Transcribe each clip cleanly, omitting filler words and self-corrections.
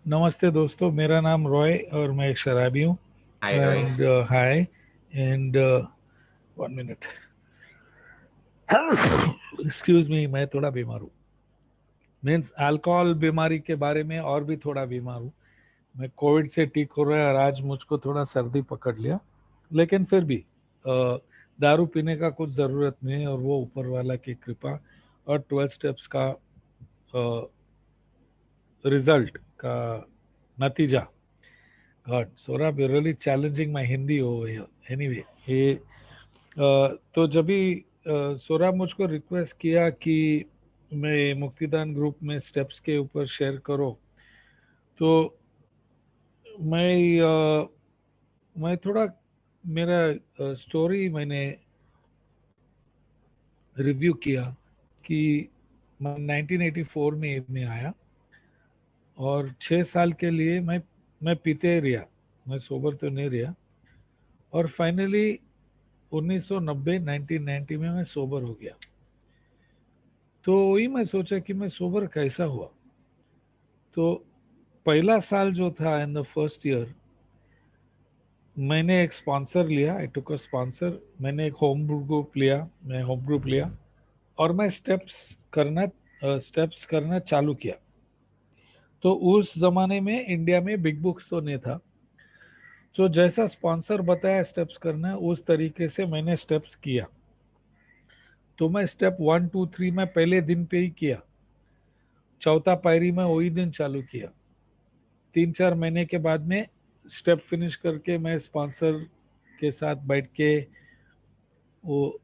नमस्ते दोस्तों, मेरा नाम रॉय और मैं एक शराबी हूँ। Hi Roy. And hi and 1 minute, excuse me, मैं थोड़ा बीमार हूँ। मीन्स अल्कोहल बीमारी के बारे में और भी थोड़ा बीमार हूँ। मैं कोविड से ठीक हो रहा है और आज मुझको थोड़ा सर्दी पकड़ लिया। लेकिन फिर भी दारू पीने का कुछ ज़रूरत नहीं है, और वो ऊपर वाला की कृपा और 12 स्टेप्स का रिजल्ट का नतीजा। God, Saurabh, you really challenging my Hindi over here. Anyway, ये तो जब भी सौरभ मुझको रिक्वेस्ट किया कि मैं मुक्तिदान ग्रुप में स्टेप्स के ऊपर शेयर करो, तो मैं मैं थोड़ा मेरा स्टोरी मैंने रिव्यू किया कि मैं 1984 में आया, और 6 साल के लिए मैं पीते रहा, मैं सोबर तो नहीं रहा। और फाइनली 1990 1990 में मैं सोबर हो गया। तो वही मैं सोचा कि मैं सोबर कैसा हुआ। तो पहला साल जो था, इन द फर्स्ट ईयर, मैंने एक स्पॉन्सर लिया। आई टुक अ स्पॉन्सर। मैंने एक होम ग्रुप लिया, और मैं स्टेप्स करना चालू किया। तो उस जमाने में इंडिया में बिग बुक्स तो नहीं था। तो जैसा स्पॉन्सर बताया स्टेप्स करना, उस तरीके से मैंने स्टेप्स किया। तो मैं स्टेप 1 2 3 में पहले दिन पे ही किया। चौथा पायरी में वही दिन चालू किया। 3 4 महीने के बाद में स्टेप फिनिश करके मैं स्पॉन्सर के साथ बैठ के वो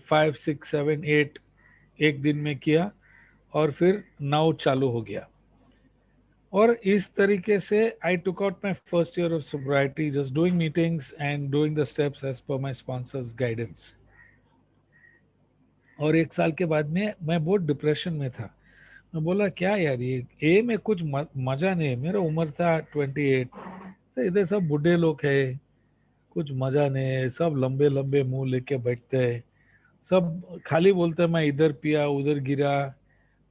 5 6 7 8 एक दिन में किया, और फिर 9 चालू हो गया। और इस तरीके से I took out my first year of sobriety, just doing meetings and doing the steps as per my sponsors guidance. और 1 साल के बाद में मैं बहुत डिप्रेशन में था। मैं बोला, क्या यार, ये में कुछ मजा नहीं है। मेरा उम्र था 28। तो इधर सब बूढ़े लोग हैं, कुछ मजा नहीं है। सब लंबे लंबे मुंह लेके बैठते हैं, सब खाली बोलते हैं मैं इधर पिया उधर गिरा।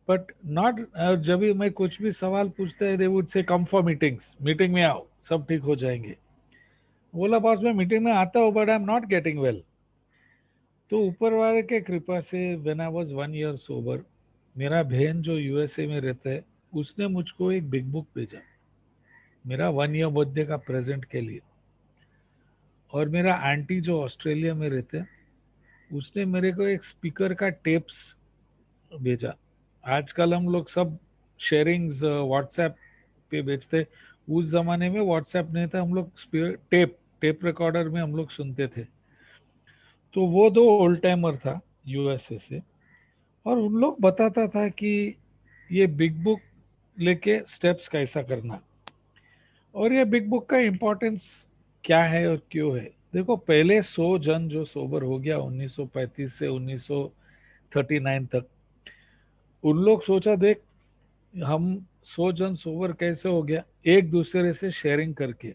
बट नॉट, जब भी मैं कुछ भी सवाल पूछता है, they would say come for meetings, meeting में आओ, सब ठीक हो जाएंगे। बोला, बॉस मैं मीटिंग में आता हूँ but I am not getting well. तो ऊपर वाले के कृपा से when I was 1 year sober, मेरा बहन जो यूएसए में रहता है, उसने मुझको एक बिग बुक भेजा मेरा 1 ईयर बर्थडे का प्रेजेंट के लिए। और मेरा आंटी जो ऑस्ट्रेलिया में रहते हैं, उसने मेरे को एक स्पीकर का टेप्स भेजा। आजकल हम लोग सब शेयरिंग्स व्हाट्सएप पे भेजते। उस जमाने में व्हाट्सएप नहीं था, हम लोग टेप टेप रिकॉर्डर में हम लोग सुनते थे। तो वो दो ओल्ड टाइमर था यूएसए से, और उन लोग बताता था कि ये बिग बुक लेके स्टेप्स कैसा करना, और ये बिग बुक का इम्पोर्टेंस क्या है और क्यों है। देखो, पहले 100 जन जो सोबर हो गया 1935 से 1939 तक, उन लोग सोचा, देख, हम 100 जन सोबर कैसे हो गया, एक दूसरे से शेयरिंग करके।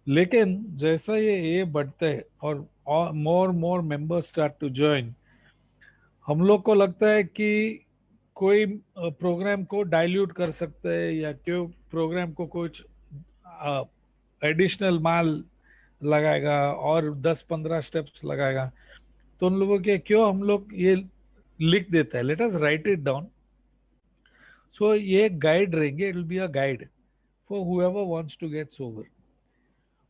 लेकिन जैसा ये बढ़ता है और more more members start to join, हम लोग को लगता है कि कोई प्रोग्राम को डाइल्यूट कर सकता है, या क्यों प्रोग्राम को कुछ एडिशनल माल लगाएगा और 10 15 स्टेप्स लगाएगा। तो उन लोगों के क्यों हम लोग ये लिख देता है, let us write it down. So ये गाइड रहेंगे, it will be a guide for whoever wants to get sober.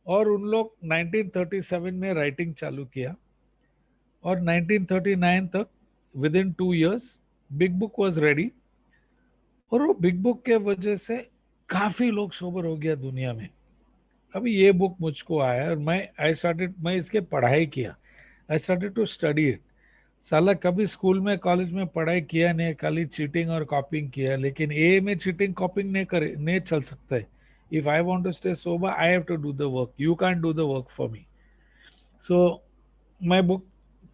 और उन लोग 1937 में राइटिंग चालू किया, और 1939 तक, with in 2 years, big book was ready. और वो बिग बुक के वजह से काफी लोग सोबर हो गया दुनिया में। अभी ये बुक मुझको आया, और मैं इसके पढ़ाई किया। I started to study it. साला कभी स्कूल में कॉलेज में पढ़ाई किया नहीं, खाली चीटिंग और कॉपिंग किया। लेकिन ए में चीटिंग कॉपिंग नहीं चल सकता है। If I want to stay sober, I have to do the work, you can do the work for me. So मैं बुक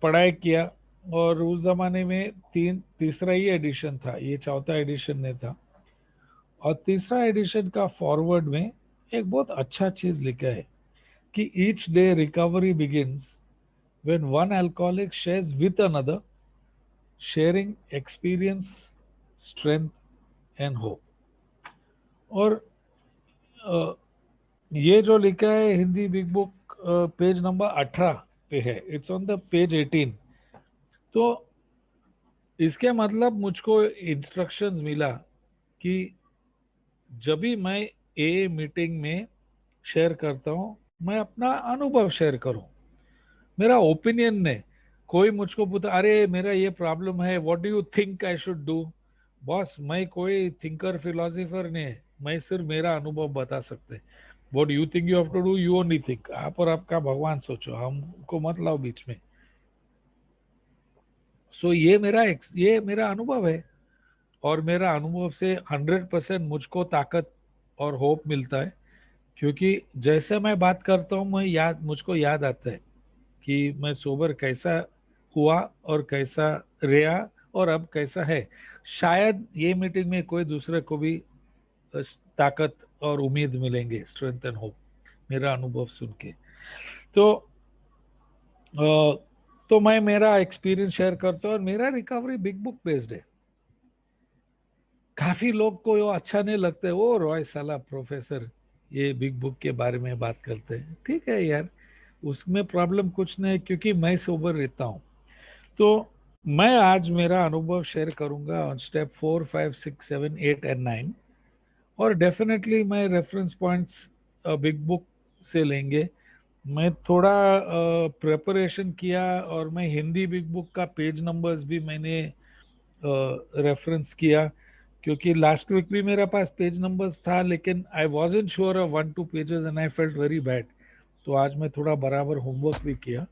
पढ़ाई किया। और उस जमाने में तीसरा ही एडिशन था, ये चौथा एडिशन नहीं था। और तीसरा एडिशन का फॉरवर्ड में एक बहुत अच्छा चीज लिखा है कि each day recovery begins when one alcoholic shares with another, sharing experience, strength and hope. और ये जो लिखा है Hindi big book page number 18 पे है, इट्स ऑन द पेज 18। तो इसके मतलब मुझको इंस्ट्रक्शंस मिला कि जब भी मैं ए मीटिंग में शेयर करता हूँ, मैं अपना अनुभव शेयर करूँ, मेरा ओपिनियन ने। कोई मुझको पूछा अरे मेरा ये प्रॉब्लम है, what do you think I should do, boss मैं कोई थिंकर फिलोसोफर नहीं है, मैं सिर्फ मेरा अनुभव बता सकते। What you think you have to do, you only think, आप और आपका भगवान सोचो, हमको मत लाओ बीच में। सो ये मेरा अनुभव है, और मेरा अनुभव से 100% मुझको ताकत और होप मिलता है। क्योंकि जैसे मैं बात करता हूँ, मुझको याद आता है कि मैं सोबर कैसा हुआ और कैसा रहा और अब कैसा है। शायद ये मीटिंग में कोई दूसरे को भी ताकत और उम्मीद मिलेंगे, स्ट्रेंथ एंड होप, मेरा अनुभव सुन के। तो मैं मेरा एक्सपीरियंस शेयर करता हूँ, और मेरा रिकवरी बिग बुक बेस्ड है। काफी लोग को वो अच्छा नहीं लगता, वो रॉय साला प्रोफेसर ये बिग बुक के बारे में बात करते हैं। ठीक है यार, उसमें प्रॉब्लम कुछ नहीं, क्योंकि मैं सोबर रहता हूँ। तो मैं आज मेरा अनुभव शेयर करूंगा ऑन स्टेप 4, 5, 6, 7, 8 एंड 9। और डेफिनेटली मैं रेफरेंस पॉइंट्स बिग बुक से लेंगे। मैं थोड़ा प्रिपरेशन किया, और मैं हिंदी बिग बुक का पेज नंबर्स भी मैंने रेफरेंस किया, क्योंकि लास्ट वीक भी मेरे पास पेज नंबर्स था, लेकिन I wasn't sure of 1 2 pages and I felt very bad. तो आज मैं थोड़ा बराबर होमवर्क भी किया,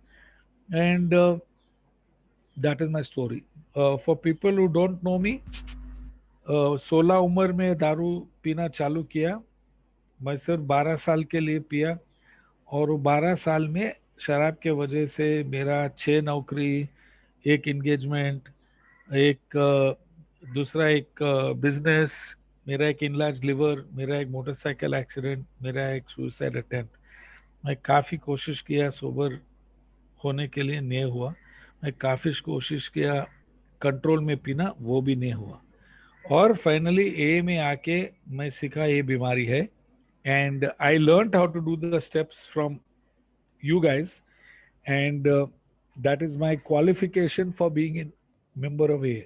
and that is my story. For people who don't know me, 16 उम्र में दारू पीना चालू किया। मैं सिर्फ 12 साल के लिए पिया, और वो 12 साल में शराब के वजह से मेरा 6 नौकरी, एक इंगेजमेंट, एक दूसरा एक बिजनेस, मेरा एक इनलार्ज लिवर, मेरा एक मोटरसाइकिल एक्सीडेंट, मेरा एक सुसाइड अटेम्प्ट। मैं काफ़ी कोशिश किया सोबर होने के लिए, नहीं हुआ। मैं काफ़ी कोशिश किया कंट्रोल में पीना, वो भी नहीं हुआ। और फाइनली ए में आके मैं सीखा ये बीमारी है, and I learn how to do the steps from you guys, and that is my qualification for being a member of AA।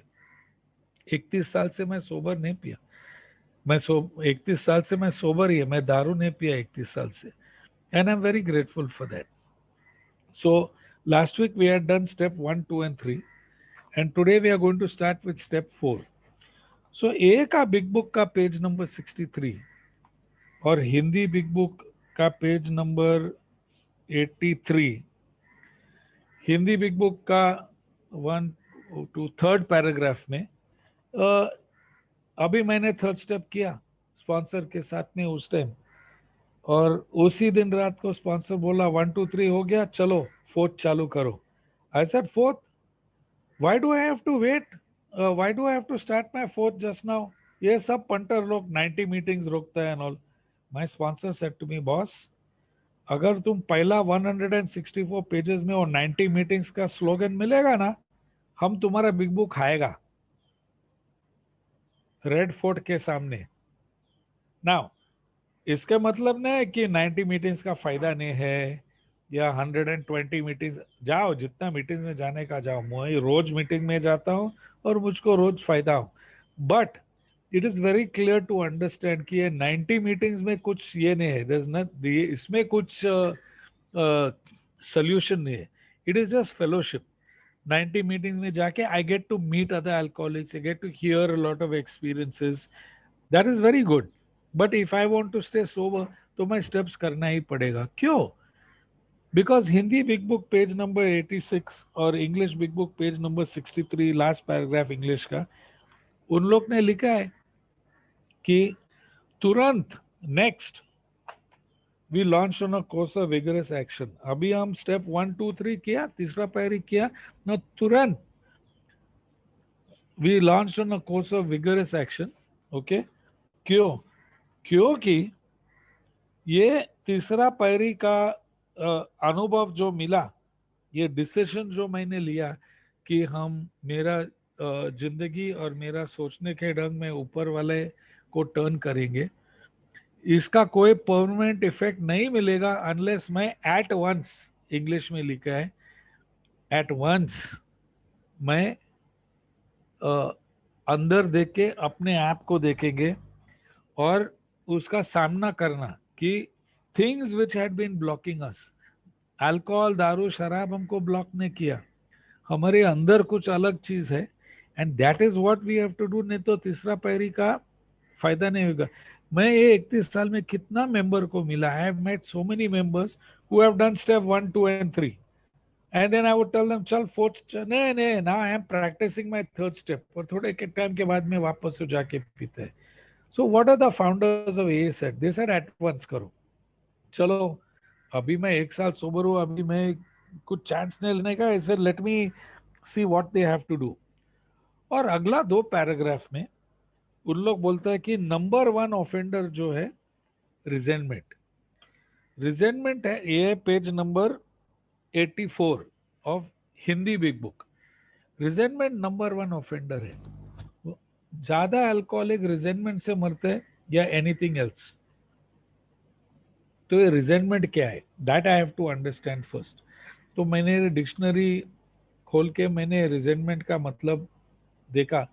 31 साल से मैं सोबर नहीं पिया, 31 साल से मैं सोबर ही है, मैं दारू नहीं पिया 31 साल से, and I am very grateful for that. So last week we had done step 1, 2 and 3, and today we are going to start with step 4। So A का बिग बुक का पेज नंबर 63, और हिंदी बिग बुक का page number 83। Hindi big book का 1 to 3rd paragraph में अभी मैंने 3rd step किया sponsor के साथ में उस टाइम, और उसी दिन रात को स्पॉन्सर बोला 1 2 3 हो गया, चलो 4th चालू करो। I said 4th, why do I have to wait, why do I have to start my 4th just now. ये सब पंटर लोग 90 मीटिंग्स रोकता है and all. My sponsor said to me, boss अगर तुम पहला 164 पेजेस में और 90 मीटिंग्स का स्लोगन मिलेगा ना, हम तुम्हारा बिग बुक खाएगा रेड फोर्ट के सामने। नाउ इसका मतलब नहीं है कि 90 मीटिंग्स का फायदा नहीं है, या 120 मीटिंग्स, जाओ जितना मीटिंग में जाने का जाओ, मैं रोज मीटिंग में जाता हूँ और मुझको रोज फायदा हो। But it is very clear to understand कि ये 90 मीटिंग्स में कुछ ये नहीं है, इसमें कुछ सोल्यूशन नहीं है। It is just fellowship. 90 meetings में जाके I get to meet other alcoholics, I get to hear a lot of experiences, that is very good. But if I want to stay sober, तो मैं steps करना ही पड़ेगा। क्यों? Because Hindi big book page number 86 और English big book page number 63, last paragraph English का, उन लोग ने लिखा है कि तुरंत next we launch on a course of vigorous action. अभी हम स्टेप 1 2 3 किया, तीसरा पैरी किया ना, तुरंत we launch on a course of vigorous action. Okay, क्यों? क्योंकि ये तीसरा पैरी का अनुभव जो मिला, ये डिसीजन जो मैंने लिया कि हम मेरा जिंदगी और मेरा सोचने के ढंग में ऊपर वाले को टर्न करेंगे, इसका कोई परमानेंट इफेक्ट नहीं मिलेगा अनलेस मैं एट वंस, इंग्लिश में लिखा है एट वंस, मैं अ, अंदर देख के अपने आप को देखेंगे और उसका सामना करना कि things which had been blocking us, alcohol दारू शराब हमको ब्लॉक नहीं किया, हमारे अंदर कुछ अलग चीज है, and that is what we have to do. नहीं तो तीसरा पैरी का फायदा नहीं होगा। मैं ये 31 साल में कितना मेंबर को मिला, I have met so many members who have done step 1, 2 and 3, and then I would tell them चल फोर्थ, नहीं नहीं ना I am practising my third step, और थोड़े के टाइम के बाद में वापस से जाके पीते हैं। So what are the founders of A said, they said at once करो। चलो अभी मैं 1 साल सोबर हूँ, अभी मैं कुछ चांस नहीं लेने का, ऐसे let me see what they have to do. और अगला 2 पैराग्राफ में उन लोग बोलता है कि नंबर 1 ऑफेंडर जो है रिजेंटमेंट, रिजेंटमेंट है ये page number 84 of Hindi big book. Resentment number 1 offender है। वो ज्यादा अल्कोहलिक रिजेंटमेंट से मरते हैं या एनीथिंग एल्स? तो ये रिजेंटमेंट क्या है, that I have to understand first. तो मैंने डिक्शनरी खोल के मैंने रिजेंटमेंट का मतलब देखा,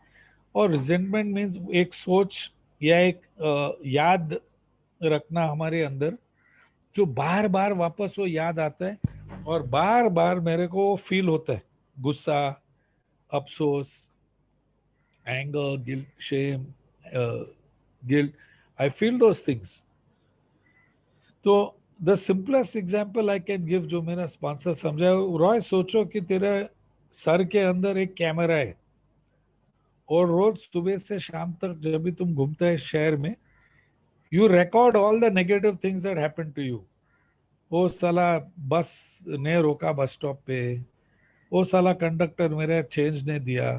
और रिजेंटमेंट मीन्स एक सोच या एक याद रखना हमारे अंदर, जो बार बार वापस वो याद आता है और बार बार मेरे को फील होता है, गुस्सा, अफसोस, anger, guilt, shame, guilt, I feel those things. तो the simplest example I can give, जो मेरा स्पॉन्सर समझा, रॉय सोचो कि तेरे सर के अंदर एक कैमरा है, और रोज सुबह से शाम तक जब भी तुम घूमते हैं शहर में, you record all the negative things that happen to you. वो साला बस ने रोका बस स्टॉप पे, वो साला कंडक्टर मेरा चेंज नहीं दिया,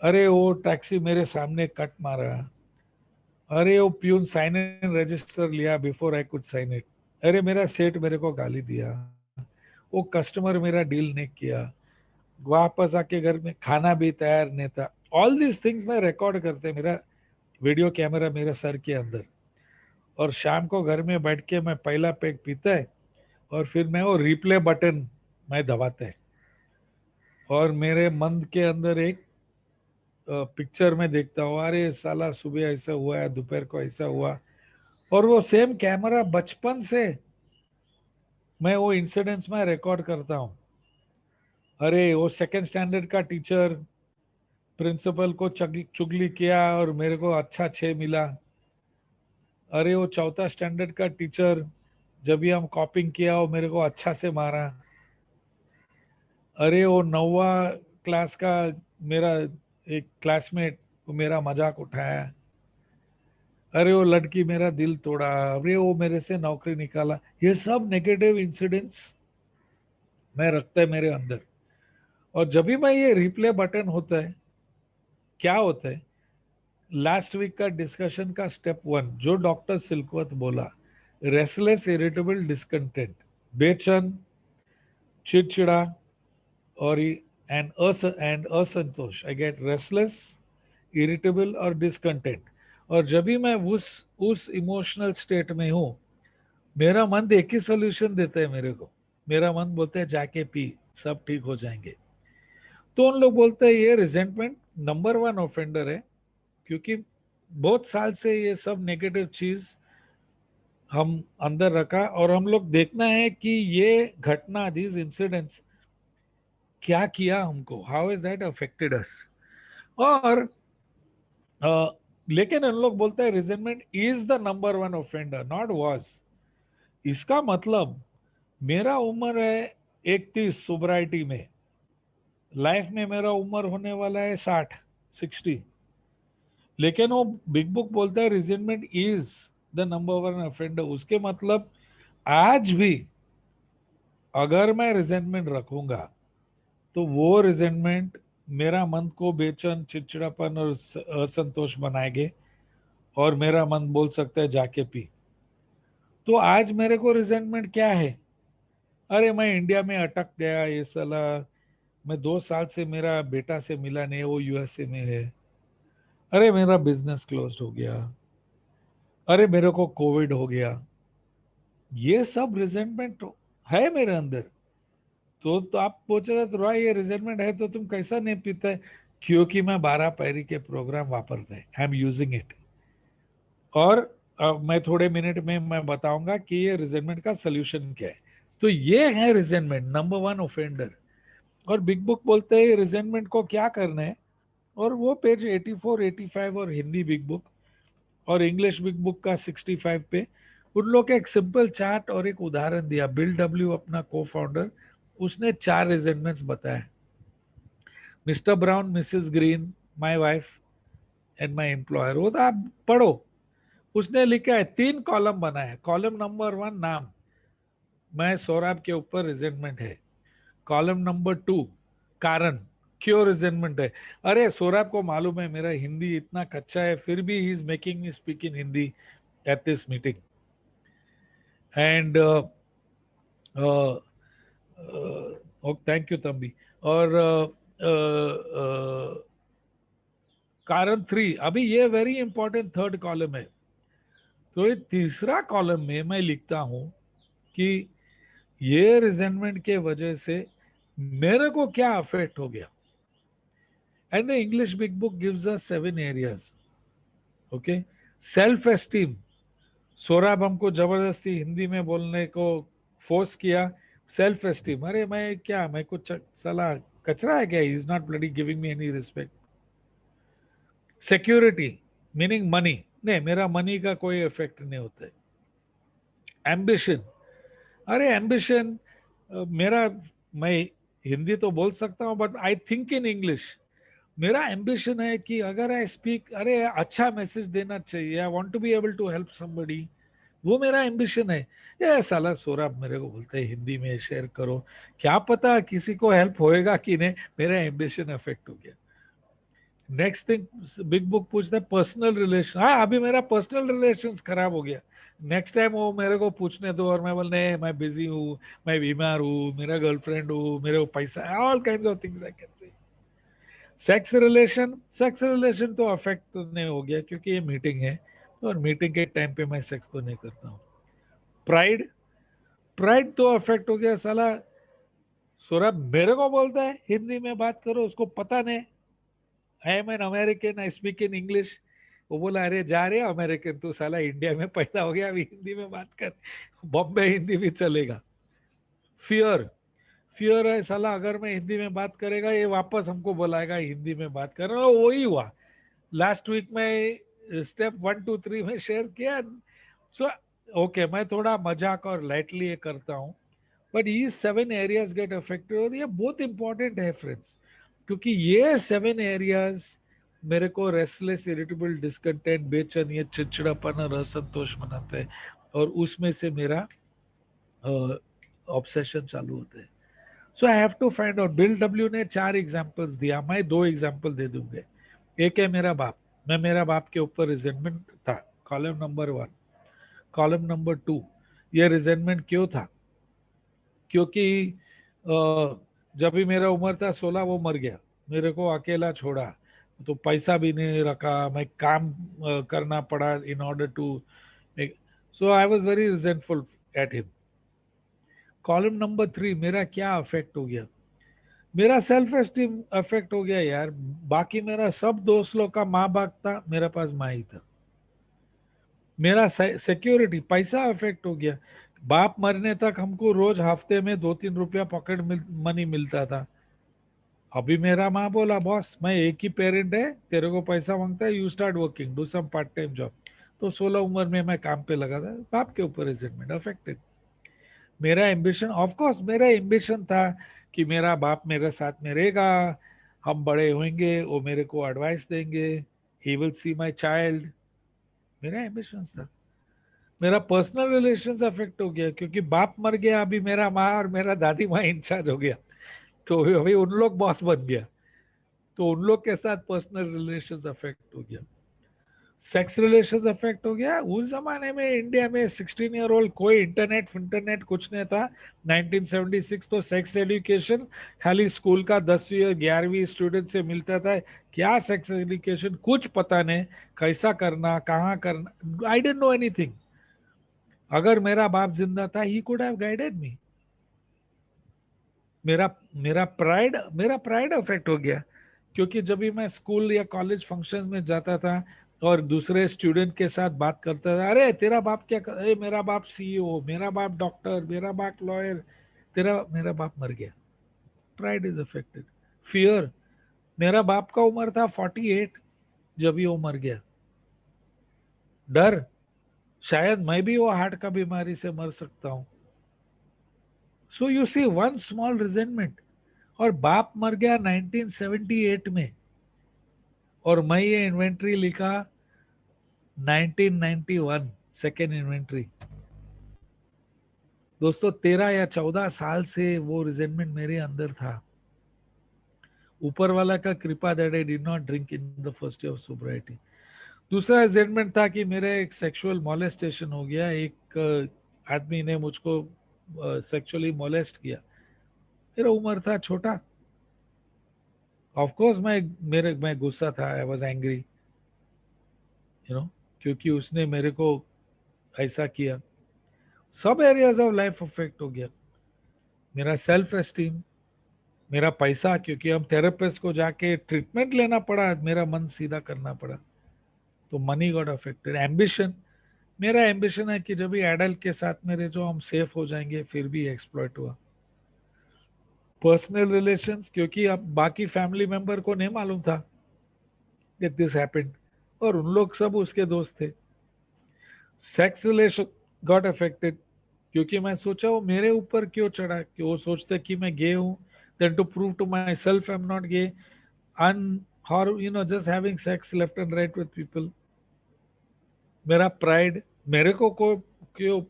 अरे वो टैक्सी मेरे सामने कट मारा, अरे वो प्यून साइन इन रजिस्टर लिया before I could sign it, अरे मेरा सेठ मेरे को गाली दिया, वो कस्टमर मेरा डील नहीं किया, वापस आके घर में खाना भी तैयार नहीं था। ऑल दीज थिंग्स मैं रिकॉर्ड करते, मेरा वीडियो कैमरा मेरे सर के अंदर, और शाम को घर में बैठ के मैं पहला पैक पीता है, और फिर मैं वो रिप्ले बटन मैं दबाता है, और मेरे मन के अंदर एक पिक्चर में देखता हूँ, अरे साला सुबह ऐसा हुआ है, दोपहर को ऐसा हुआ, और वो सेम कैमरा बचपन से मैं वो इंसिडेंट्स में रिकॉर्ड करता हूँ। अरे वो सेकंड स्टैंडर्ड का टीचर प्रिंसिपल को चुगली किया और मेरे को अच्छा 6 मिला, अरे वो चौथा स्टैंडर्ड का टीचर जब भी हम कॉपिंग किया वो मेरे को अच्छा से मारा, अरे वो 9वा क्लास का मेरा एक क्लासमेट वो मेरा मजाक उठाया, अरे वो लड़की मेरा दिल तोड़ा, अरे वो मेरे से नौकरी निकाला। ये सब नेगेटिव इंसिडेंट्स मैं रखता है मेरे अंदर। और जब भी मैं ये रिप्ले बटन होता है, क्या होता है, लास्ट वीक का डिस्कशन का स्टेप 1 जो डॉक्टर सिल्कवत बोला, रेस्टलेस इरिटेबल डिस्कंटेंट, बेचैन, चिड़चिड़ा, और एंड असंतोष, आई गेट रेस्टलेस, इरिटेबल और डिस्कंटेंट। और जब भी मैं उस इमोशनल स्टेट में हूं, मेरा मन एक ही सोल्यूशन देता है मेरे को, मेरा मन बोलता है जाके पी, सब ठीक हो जाएंगे। तो उन लोग बोलते हैं ये रिजेंटमेंट नंबर 1 ऑफेंडर है, क्योंकि बहुत साल से ये सब नेगेटिव चीज हम अंदर रखा, और हम लोग देखना है कि ये घटना, दीज इंसिडेंट्स क्या किया हमको, हाउ इज दैट अफेक्टेड अस। और लेकिन उन लोग बोलते हैं resentment is the number 1 offender, not was. इसका मतलब मेरा उम्र है 31 सोब्राइटी में, लाइफ में मेरा उम्र होने वाला है 60, लेकिन वो बिग बुक बोलता है resentment is the number 1 offender. उसके मतलब आज भी अगर मैं रिजेंटमेंट रखूंगा तो वो रिजेंटमेंट मेरा मन को बेचैन, चिड़चिड़ापन और असंतोष बनाएंगे, और मेरा मन बोल सकता है जाके पी। तो आज मेरे को रिजेंटमेंट क्या है, अरे मैं इंडिया में अटक गया, ये साला मैं 2 साल से मेरा बेटा से मिला नहीं, वो यूएसए में है, अरे मेरा बिजनेस क्लोज हो गया, अरे मेरे को कोविड हो गया, ये सब रिजेंटमेंट है मेरे अंदर। तो आप पूछेगा तो रॉय ये रिजेंटमेंट है तो तुम कैसा नहीं पीता है? क्योंकि मैं 12 पैरी के प्रोग्राम वापरता है, आई एम यूजिंग इट। और मैं थोड़े मिनट में मैं बताऊंगा कि ये रिजेंटमेंट का सोल्यूशन क्या है। तो ये है रिजेंटमेंट, नंबर वन ऑफेंडर। और बिग बुक बोलते हैं रिजेंटमेंट को क्या करना है। और वो पेज 84 85 और हिंदी बिग बुक और इंग्लिश बिग बुक का 65 पे उन लोग एक सिंपल चार्ट और एक उदाहरण दिया। बिल डब्ल्यू अपना को फाउंडर, उसने 4 रिजेंटमेंट्स बताए। Mister brown, Mrs green, my wife and my employer, वो तो आप पढ़ो। उसने लिखा है 3 कॉलम बनाए। कॉलम नंबर 1 नाम, मैं सौरभ के ऊपर रिजेंटमेंट है। कॉलम नंबर 2 कारण, क्यों रिजेंटमेंट है। अरे सौरभ को मालूम है मेरा हिंदी इतना कच्चा है, फिर भी he is making me speak in Hindi at this meeting. And thank you तंबी। और कारण 3, अभी ये वेरी इंपॉर्टेंट थर्ड कॉलम है। तो ये तीसरा कॉलम में मैं लिखता हूं कि ये रिजेंटमेंट के वजह से मेरे को क्या अफेक्ट हो गया। And the English big book gives us 7 areas. Okay, self esteem, Saurabh हमको जबरदस्ती हिंदी में बोलने को फोर्स किया। सेल्फ एस्टीम, अरे मैं क्या, मैं कुछ साला कचरा है क्या, is not bloody giving me any respect. Security meaning money, नहीं मेरा मनी का कोई इफेक्ट नहीं होता है। एम्बिशन, अरे एम्बिशन मेरा, मैं हिंदी तो बोल सकता हूँ but I think in English. मेरा एम्बिशन है कि अगर आई स्पीक, अरे अच्छा मैसेज देना चाहिए, I want to be able to help somebody, वो मेरा एम्बिशन है। ये साला सौरभ मेरे को बोलते हैं हिंदी में शेयर करो, क्या पता किसी को हेल्प होएगा कि नहीं, मेरा एम्बिशन अफेक्ट हो गया। नेक्स्ट थिंग बिग बुक पूछता है पर्सनल रिलेशन, हाँ अभी मेरा पर्सनल रिलेशन खराब हो गया। नेक्स्ट टाइम वो मेरे को पूछने दो और मैं बोलने मैं बिजी हूँ, मैं बीमार हूँ, मेरा गर्लफ्रेंड हूँ, मेरे को पैसा, all kind of things I can say. Sex relation, sex relation तो अफेक्ट तो नहीं हो गया क्योंकि ये मीटिंग है, और मीटिंग के टाइम पे मैं सेक्स तो नहीं करता हूँ। प्राइड, प्राइड तो अफेक्ट हो गया। साला सौरभ मेरे को बोलता है हिंदी में बात करो, उसको पता नहीं I am an American, I speak in English. वो बोला अरे जा रहे अमेरिकन, तू साला इंडिया में पैदा हो गया, अभी हिंदी में बात कर, बॉम्बे हिंदी भी चलेगा। फियर, फियर है साला अगर मैं हिंदी में बात करेगा ये वापस हमको बुलाएगा हिंदी में बात कर रहा, वही हुआ लास्ट वीक में स्टेप 1 2 3 में शेयर किया। सो ओके, मैं थोड़ा मजाक और लाइटली ये करता हूँ, बट ये 7 एरियाज गेट अफेक्टेड और ये बहुत इंपॉर्टेंट है फ्रेंड्स, क्योंकि ये 7 एरियाज मेरे को रेस्टलेस, इरिटेबल, डिस्कंटेंट, बेचैन, ये चिड़चिड़ापन और असंतोष बनाते हैं, और उसमें से मेरा ऑब्सेशन चालू होते हैं। So I have to find out. Bill W ने 4 एग्जांपल्स दिया, मैं 2 एग्जांपल दे दूंगे। एक है मेरा बाप, मैं मेरा बाप के ऊपर रिजेंटमेंट था, कॉलम नंबर 1। कॉलम नंबर 2, ये रिजेंटमेंट क्यों था, क्योंकि जब भी मेरा उम्र था 16 वो मर गया, मेरे को अकेला छोड़ा, तो पैसा भी नहीं रखा, मैं काम करना पड़ा in order to, so I was very resentful at him. Column number 3, मेरा क्या अफेक्ट हो गया, मेरा सेल्फ एस्टीम अफेक्ट हो गया यार। बाकी मेरा सब दोस्त लोग का माँ बाप था, मेरे पास माँ ही था। मेरा सिक्योरिटी, पैसा अफेक्ट हो गया। बाप मरने तक हमको रोज हफ्ते में 2 3 रुपया पॉकेट मनी मिलता था। अभी मेरा माँ बोला बॉस मैं एक ही पेरेंट है, तेरे को पैसा मांगता है, you start working, do some part time job. तो 16 उम्र में मैं काम पे लगा था, बाप के ऊपर रिजेंटमेंट अफेक्टेड। मेरा एम्बिशन, ऑफ कोर्स मेरा एम्बिशन था कि मेरा बाप मेरे साथ में रहेगा, हम बड़े होंगे, वो मेरे को एडवाइस देंगे, he will see my child, मेरा एम्बिशन था। मेरा पर्सनल रिलेशंस अफेक्ट हो गया क्योंकि बाप मर गया, अभी मेरा माँ और मेरा दादी माँ इंचार्ज हो गया, तो अभी उन लोग बॉस बन गया, तो उन लोग के साथ पर्सनल रिलेशंस अफेक्ट हो गया। सेक्स रिलेशंस अफेक्ट हो गया। उस जमाने में इंडिया में 16 ईयर ओल्ड कोई इंटरनेट कुछ नहीं था। 1976 तो सेक्स एजुकेशन खाली स्कूल का 10वीं और 11वीं स्टूडेंट से मिलता था। क्या सेक्स एजुकेशन, कुछ पता नहीं कैसा करना, कहाँ करना, आई डेंट नो एनीथिंग। अगर मेरा बाप जिंदा था, ही कुड हैव गाइडेड मी। मेरा मेरा प्राइड अफेक्ट हो गया, क्योंकि जब भी मैं स्कूल या कॉलेज फंक्शन में जाता था और दूसरे स्टूडेंट के साथ बात करता था, अरे तेरा बाप क्या कर, अरे मेरा बाप सीईओ, मेरा बाप डॉक्टर, मेरा बाप लॉयर, मेरा बाप मर गया। Pride is affected. फियर, मेरा बाप का उम्र था 48 जब ये वो मर गया। डर, शायद मैं भी वो हार्ट का बीमारी से मर सकता हूं। So you see one small resentment. और बाप मर गया 1978 में, और मैं ये इन्वेंट्री लिखा 1991, सेकेंड इन्वेंट्री। दोस्तों 13 या 14 साल से वो रिजेंटमेंट मेरे अंदर था। ऊपर वाला का कृपा that I did not drink in the first year of sobriety. दूसरा रिजेंटमेंट था कि मेरे एक सेक्सुअल मोलेस्टेशन हो गया। एक आदमी ने मुझको सेक्सुअली मोलेस्ट किया। मेरा उम्र था छोटा। ऑफ कोर्स मैं गुस्सा था, I was angry, you know, क्योंकि उसने मेरे को ऐसा किया। सब एरियाज ऑफ लाइफ अफेक्ट हो गया। मेरा सेल्फ एस्टीम, मेरा पैसा, क्योंकि हम थेरेपिस्ट को जाके ट्रीटमेंट लेना पड़ा, मेरा मन सीधा करना पड़ा, तो मनी गॉट अफेक्टेड। एम्बिशन, मेरा एम्बिशन है कि जब भी एडल्ट के साथ मेरे जो हम सेफ हो जाएंगे, फिर भी एक्सप्लॉइट हुआ। पर्सनल रिलेशंस, क्योंकि अब बाकी फैमिली मेंबर को नहीं मालूम था दैट दिस हैपेंड, और उन लोग सब उसके दोस्त थे। सेक्स रिलेशन गॉट अफेक्टेड, क्योंकि मैं सोचा वो मेरे ऊपर क्यों चढ़ा, कि वो सोचते कि मैं गे हूं, then to prove to myself I am not gay, and or just having sex left and right with people। मेरा प्राइड, मेरे को क्यों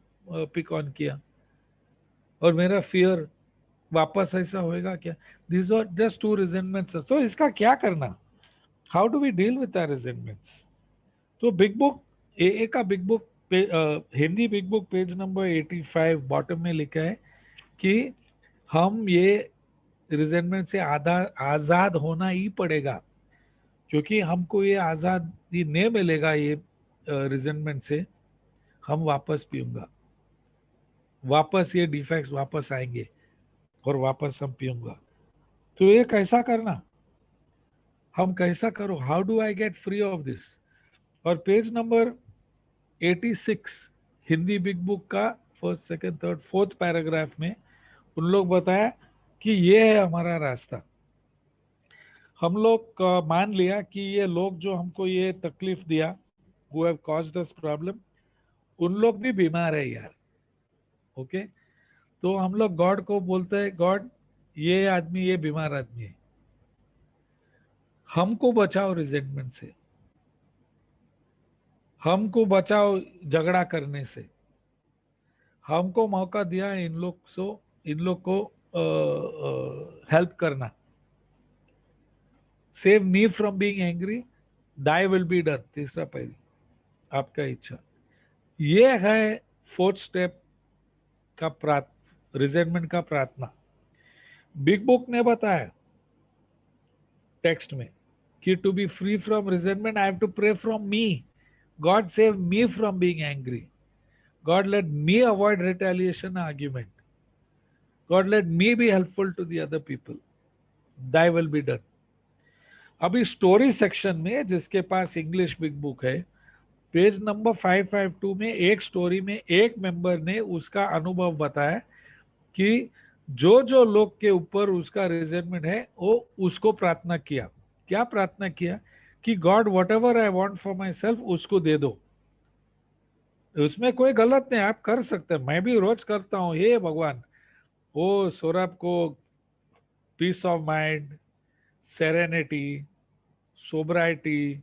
पिक ऑन किया, और मेरा फियर, वापस ऐसा होएगा क्या। This are just two resentments. तो इसका क्या करना, how do we deal with our resentments. तो बिग बुक, ए का big book, Hindi big book page number 85 bottom में लिखा है कि हम ये रिजेंटमेंट से आजाद होना ही पड़ेगा, क्योंकि हमको ये आजादी नहीं मिलेगा ये रिजेंटमेंट से। हम वापस पीऊंगा, वापस ये डिफेक्ट्स वापस आएंगे, और वापस हम पीऊंगा। तो ये कैसा करना, हम कैसा करो, how do I get free of this. और page number 86 Hindi big book का first second third fourth paragraph में उन लोग बताया कि ये है हमारा रास्ता। हम लोग मान लिया कि ये लोग जो हमको ये तकलीफ दिया, who have caused us problem, उन लोग भी बीमार है यार। ओके, तो हम लोग गॉड को बोलते हैं, गॉड ये आदमी, ये बीमार आदमी है, हमको बचाओ रिजेंटमेंट से, हमको बचाओ झगड़ा करने से, हमको मौका दिया इन लोग को हेल्प करना। Save me from being angry, Dai will be done, तीसरा पहली आपका इच्छा। ये है फोर्थ स्टेप का रिजेंटमेंट का प्रार्थना। बिग बुक ने बताया टेक्स्ट में कि to be free from resentment I have to pray from me, God save me from being angry, God let me avoid retaliation argument, God let me be helpful to the other people, thy will be done. अभी story section में, जिसके पास English big book है, page number 552 में एक story में एक member ने उसका अनुभव बताया कि जो जो लोग के ऊपर उसका रिजेंटमेंट है, वो उसको प्रार्थना किया। क्या प्रार्थना किया कि God what ever I want for my self उसको दे दो। उसमें कोई गलत नहीं, आप कर सकते हैं, मैं भी रोज करता हूँ, हे भगवान वो सौरभ को पीस ऑफ माइंड, सेरेनिटी, सोब्राइटी,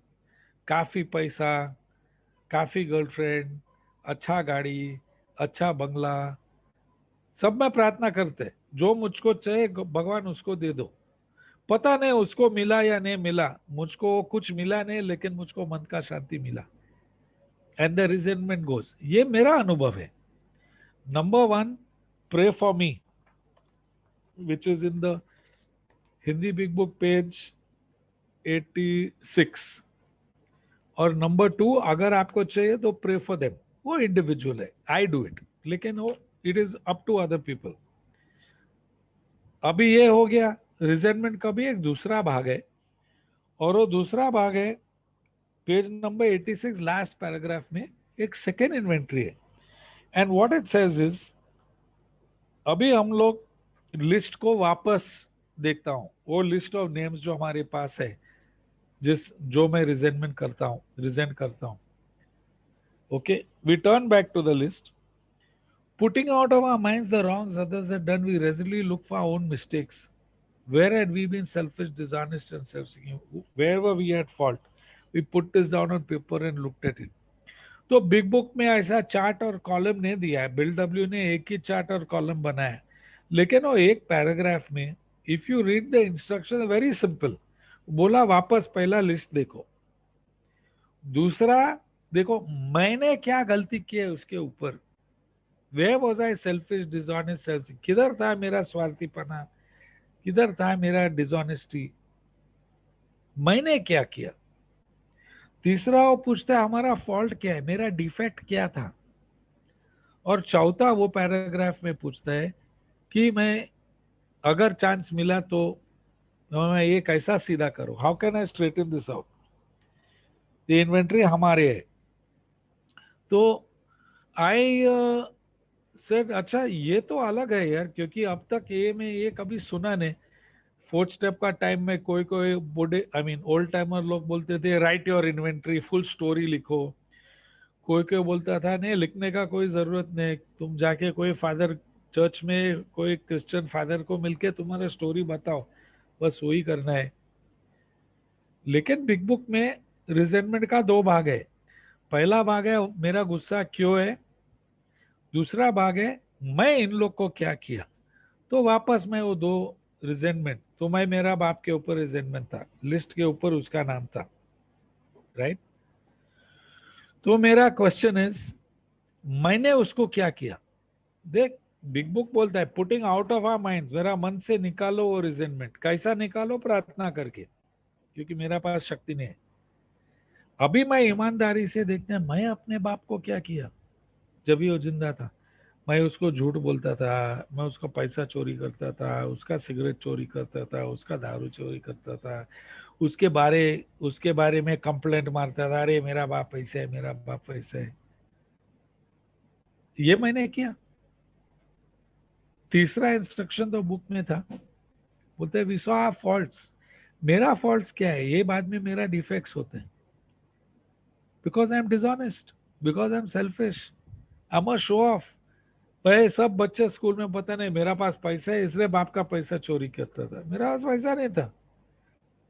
काफी पैसा, काफी गर्लफ्रेंड, अच्छा गाड़ी, अच्छा बंगला, सब में प्रार्थना करते, जो मुझको चाहिए भगवान उसको दे दो। पता नहीं उसको मिला या नहीं मिला, मुझको कुछ मिला नहीं, लेकिन मुझको मन का शांति मिला, एंड द रिजेंटमेंट गोज। ये मेरा अनुभव है। Number one, pray for me, which is in the Hindi big book page 86। और नंबर टू, अगर आपको चाहिए तो प्रे फॉर देम, वो इंडिविजुअल है, आई डू इट, लेकिन वो it is up to other people. अभी ये हो गया, रिजेंटमेंट का भी एक दूसरा भाग है, और वो दूसरा भाग है पेज नंबर 86 लास्ट पैराग्राफ में, एक सेकेंड इन्वेंट्री है। And what it says is, अभी हम लोग लिस्ट को वापस देखता हूं, वो लिस्ट ऑफ नेम्स जो हमारे पास है, जो मैं रिजेंटमेंट करता हूं, रिजेंट करता हूं। Okay, we turn back to the list. Putting out of our minds the wrongs others have done, we resolutely look for our own mistakes. Where had we been selfish, dishonest, and self-seeking? Wherever we had fault, we put this down on paper and looked at it. तो big book में ऐसा chart और column नहीं दिया है, bill W ने एक ही chart और कॉलम बनाया, लेकिन वो एक पैराग्राफ में, if you read the instruction, very simple, बोला वापस पहला लिस्ट देखो, दूसरा देखो मैंने क्या गलती की है उसके ऊपर, Where was I selfish, dishonest, self? किधर था मेरा स्वार्थीपना, किधर था मेरा डिसऑनेस्टी, मैंने क्या किया। तीसरा वो पूछता है हमारा फॉल्ट क्या है, मेरा डिफेक्ट क्या था। और चौथा वो पैराग्राफ में पूछता है कि मैं अगर चांस मिला तो मैं ये कैसा सीधा करूं, how can I straighten this out. ये इन्वेंट्री हमारे है। तो आई सर अच्छा ये तो अलग है यार, क्योंकि अब तक ये मैं ये कभी सुना नहीं। फोर्थ स्टेप का टाइम में कोई कोई बूढ़े, आई मीन ओल्ड टाइमर लोग बोलते थे right your inventory, full story लिखो। कोई कोई बोलता था नहीं लिखने का कोई जरूरत नहीं, तुम जाके कोई फादर चर्च में कोई क्रिश्चियन फादर को मिलके तुम्हारा स्टोरी बताओ, बस वही करना है। लेकिन बिग बुक में रिजेंटमेंट का दो भाग है। पहला भाग है मेरा गुस्सा क्यों है, दूसरा भाग है मैं इन लोग को क्या किया। तो वापस मैं वो दो रिजेंटमेंट, तो मैं मेरा बाप के ऊपर रिजेंटमेंट था, लिस्ट के ऊपर उसका नाम था, राइट। तो मेरा क्वेश्चन इज मैंने उसको क्या किया। देख बिग बुक बोलता है putting out of our minds, मेरा मन से निकालो वो रिजेंटमेंट। कैसा निकालो, प्रार्थना करके, क्योंकि मेरा पास शक्ति नहीं है। अभी मैं ईमानदारी से देखते हैं मैं अपने बाप को क्या किया जब भी वो जिंदा था। मैं उसको झूठ बोलता था, मैं उसका पैसा चोरी करता था, उसका सिगरेट चोरी करता था, उसका दारू चोरी करता था, उसके बारे में कंप्लेंट मारता था, अरे मेरा बाप ऐसा है, मेरा बाप ऐसा है। ये मैंने किया। तीसरा इंस्ट्रक्शन तो बुक में था, बोलते वी सॉ आवर फॉल्ट्स। मेरा फॉल्ट्स क्या है, ये बाद में मेरा डिफेक्ट्स होते हैं, because I am dishonest, because I am selfish, I am a show off. भाई सब बच्चे स्कूल में पता नहीं मेरा पास पैसा है इसलिए बाप का पैसा चोरी करता था, मेरा पास पैसा नहीं था,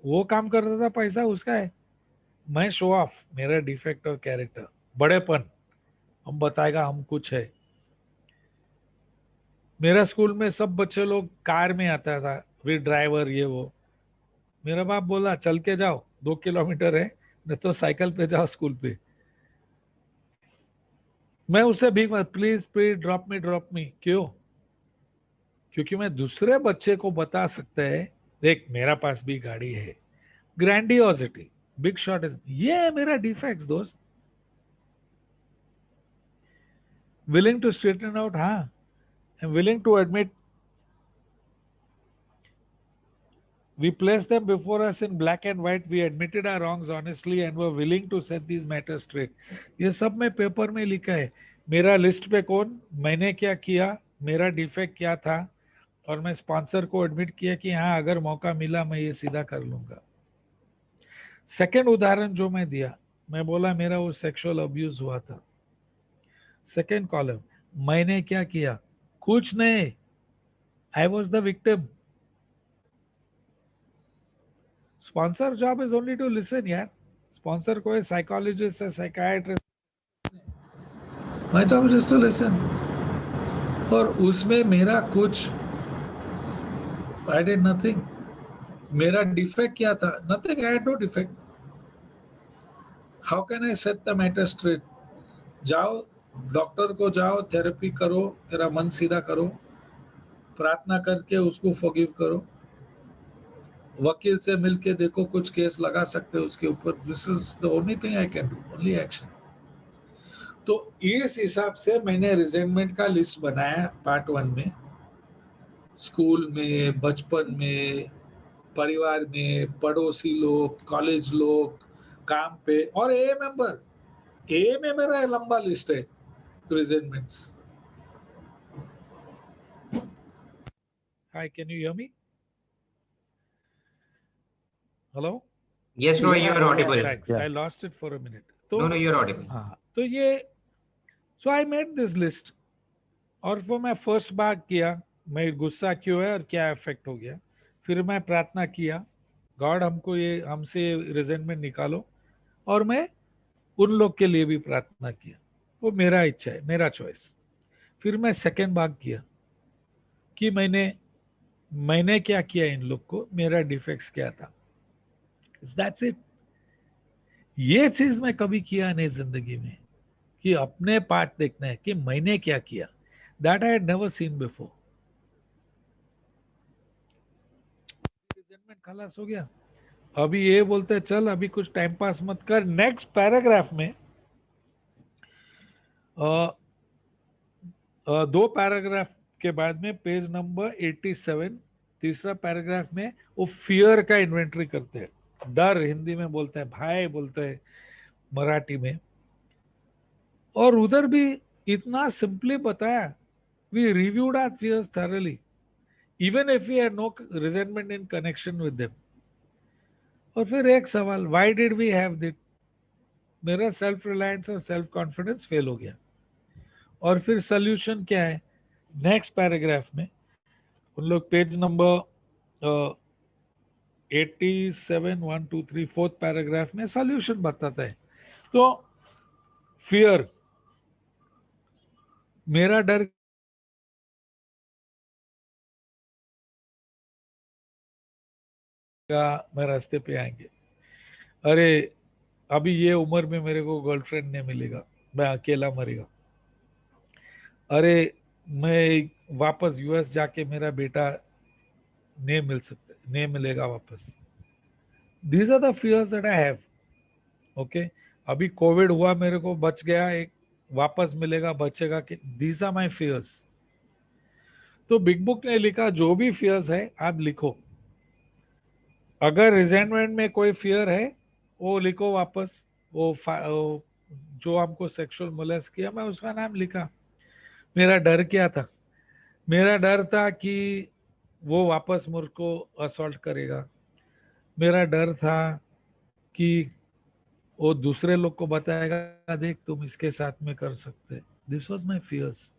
वो काम करता था, पैसा उसका है। मैं शो ऑफ, मेरा डिफेक्ट और कैरेक्टर, बड़ेपन, हम बताएगा हम कुछ है। मेरा स्कूल में सब बच्चे लोग कार में आता था, फिर ड्राइवर ये वो। मेरा बाप बोला चल के जाओ 2 किलोमीटर है, नहीं तो साइकिल पे जाओ स्कूल पे। मैं उससे भी प्लीज प्लीज ड्रॉप मी, क्यों? क्योंकि मैं दूसरे बच्चे को बता सकता है देख मेरा पास भी गाड़ी है, ग्रैंडियोसिटी, बिग शॉट, ये है मेरा डिफेक्ट्स दोस्त। विलिंग टू स्ट्रेटन आउट, हाँ, I am willing to admit. We placed them before us in black and white. We admitted our wrongs honestly and were willing to set these matters straight. ये सब मैं paper में लिखा है, मेरा list पे कौन, मैंने क्या किया, मेरा डिफेक्ट क्या था, और मैं स्पॉन्सर को एडमिट किया कि हाँ अगर मौका मिला मैं ये सीधा कर लूंगा। सेकंड उदाहरण जो मैं दिया, मैं बोला मेरा वो सेक्सुअल अब्यूज हुआ था। सेकंड कॉलम, मैंने क्या किया, कुछ नहीं, I was the victim. Sponsor job is only to listen यार, स्पॉन्सर कोई साइकोलॉजिस्ट है, psychiatrist, my job is to listen. और उसमें मेरा कुछ, आई डिड नथिंग, मेरा डिफेक्ट क्या था? Nothing, I had no defect. How can I set the matter straight? जाओ, डॉक्टर को जाओ, थेरेपी करो, तेरा मन सीधा करो, प्रार्थना करके उसको फॉरगिव करो, वकील से मिलके देखो, कुछ केस लगा सकते हो उसके ऊपर. This is the only thing I can do, only action. तो इस हिसाब से मैंने रिजेंटमेंट का लिस्ट बनाया पार्ट 1 में. स्कूल में, बचपन में, परिवार में, पड़ोसी लोग, कॉलेज लोग, काम पे, और ए मेंबर. ए में मेरा लंबा लिस्ट है resentments. Hi, can you hear me? Hello. Yes, Roy, you are audible. Thanks, I lost it for a minute. तो No, you are audible. हाँ, तो ये, so I made this list. और वो मैं फर्स्ट बार किया, मैं गुस्सा क्यों है और क्या इफेक्ट हो गया. फिर मैं प्रार्थना किया, गॉड हमको ये, हमसे रिजेंटमेंट निकालो. और मैं उन लोग के लिए भी प्रार्थना किया. वो मेरा इच्छा है, मेरा चॉइस. फिर मैं सेकेंड बार किया कि मैंने क्या किया इन लोग को, मेरा डिफेक्ट्स क्या था. That's it. ये चीज मैं कभी किया नहीं जिंदगी में, कि अपने पार्ट देखना है कि मैंने क्या किया. That I had never seen before. Resentment खलास हो गया. अभी ये बोलते चल अभी कुछ टाइम पास मत कर. नेक्स्ट पैराग्राफ में दो पैराग्राफ के बाद में पेज नंबर 87, तीसरा पैराग्राफ में वो फियर का इन्वेंटरी करते हैं. डर हिंदी में बोलते हैं, भय बोलते हैं मराठी में. और उधर भी इतना सिंपली बताया. We reviewed our fears thoroughly, even if we had no resentment in connection with them. और फिर एक सवाल, why did we have that? मेरा सेल्फ रिलायंस और सेल्फ कॉन्फिडेंस फेल हो गया. और फिर सोल्यूशन क्या है? नेक्स्ट पैराग्राफ में उन लोग पेज नंबर 87, 1, 2, 3, फोर्थ पैराग्राफ में सोल्यूशन बताता है. तो फियर, मेरा डर का मैं रास्ते पे आएंगे. अरे अभी ये उम्र में मेरे को गर्लफ्रेंड नहीं मिलेगा, मैं अकेला मरेगा. अरे मैं वापस यूएस जाके मेरा बेटा नहीं मिलेगा वापस. These are the fears that I have. Okay, अभी कोविड हुआ, मेरे को बच गया, एक वापस मिलेगा, बचेगा कि. These are my fears. तो बिग बुक ने लिखा जो भी फियर्स है आप लिखो. अगर रिजेंटमेंट में कोई फियर है वो लिखो वापस. वो जो हमको सेक्सुअल मोलेस्ट किया, मैं उसका नाम लिखा. मेरा डर क्या था? मेरा डर था कि वो वापस मुझको असॉल्ट करेगा. मेरा डर था कि वो दूसरे लोग को बताएगा, देख तुम इसके साथ में कर सकते. This was my fears.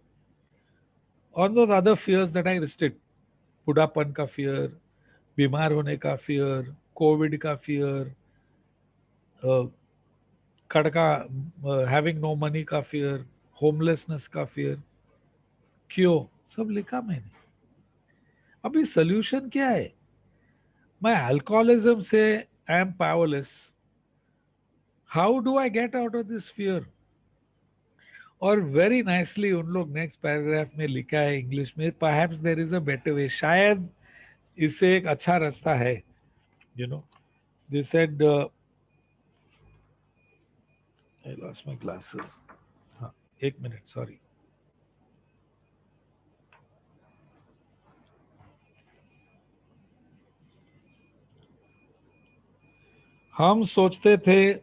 On those other fears that I listed, बुढ़ापन का फियर, बीमार होने का फियर, कोविड का फियर, खड़का, हैविंग नो मनी का फियर, होमलेसनेस का फियर, क्यों, सब लिखा मैंने. अभी सोल्यूशन क्या है? मैं अल्कोहलिज्म से I am powerless. How do I get out of this fear? और वेरी नाइसली उन लोग नेक्स्ट पैराग्राफ में लिखा है इंग्लिश में, perhaps there is a better way. शायद इससे एक अच्छा रास्ता है. You know, they said, I lost my glasses. हाँ, एक मिनट, सॉरी. हम सोचते थे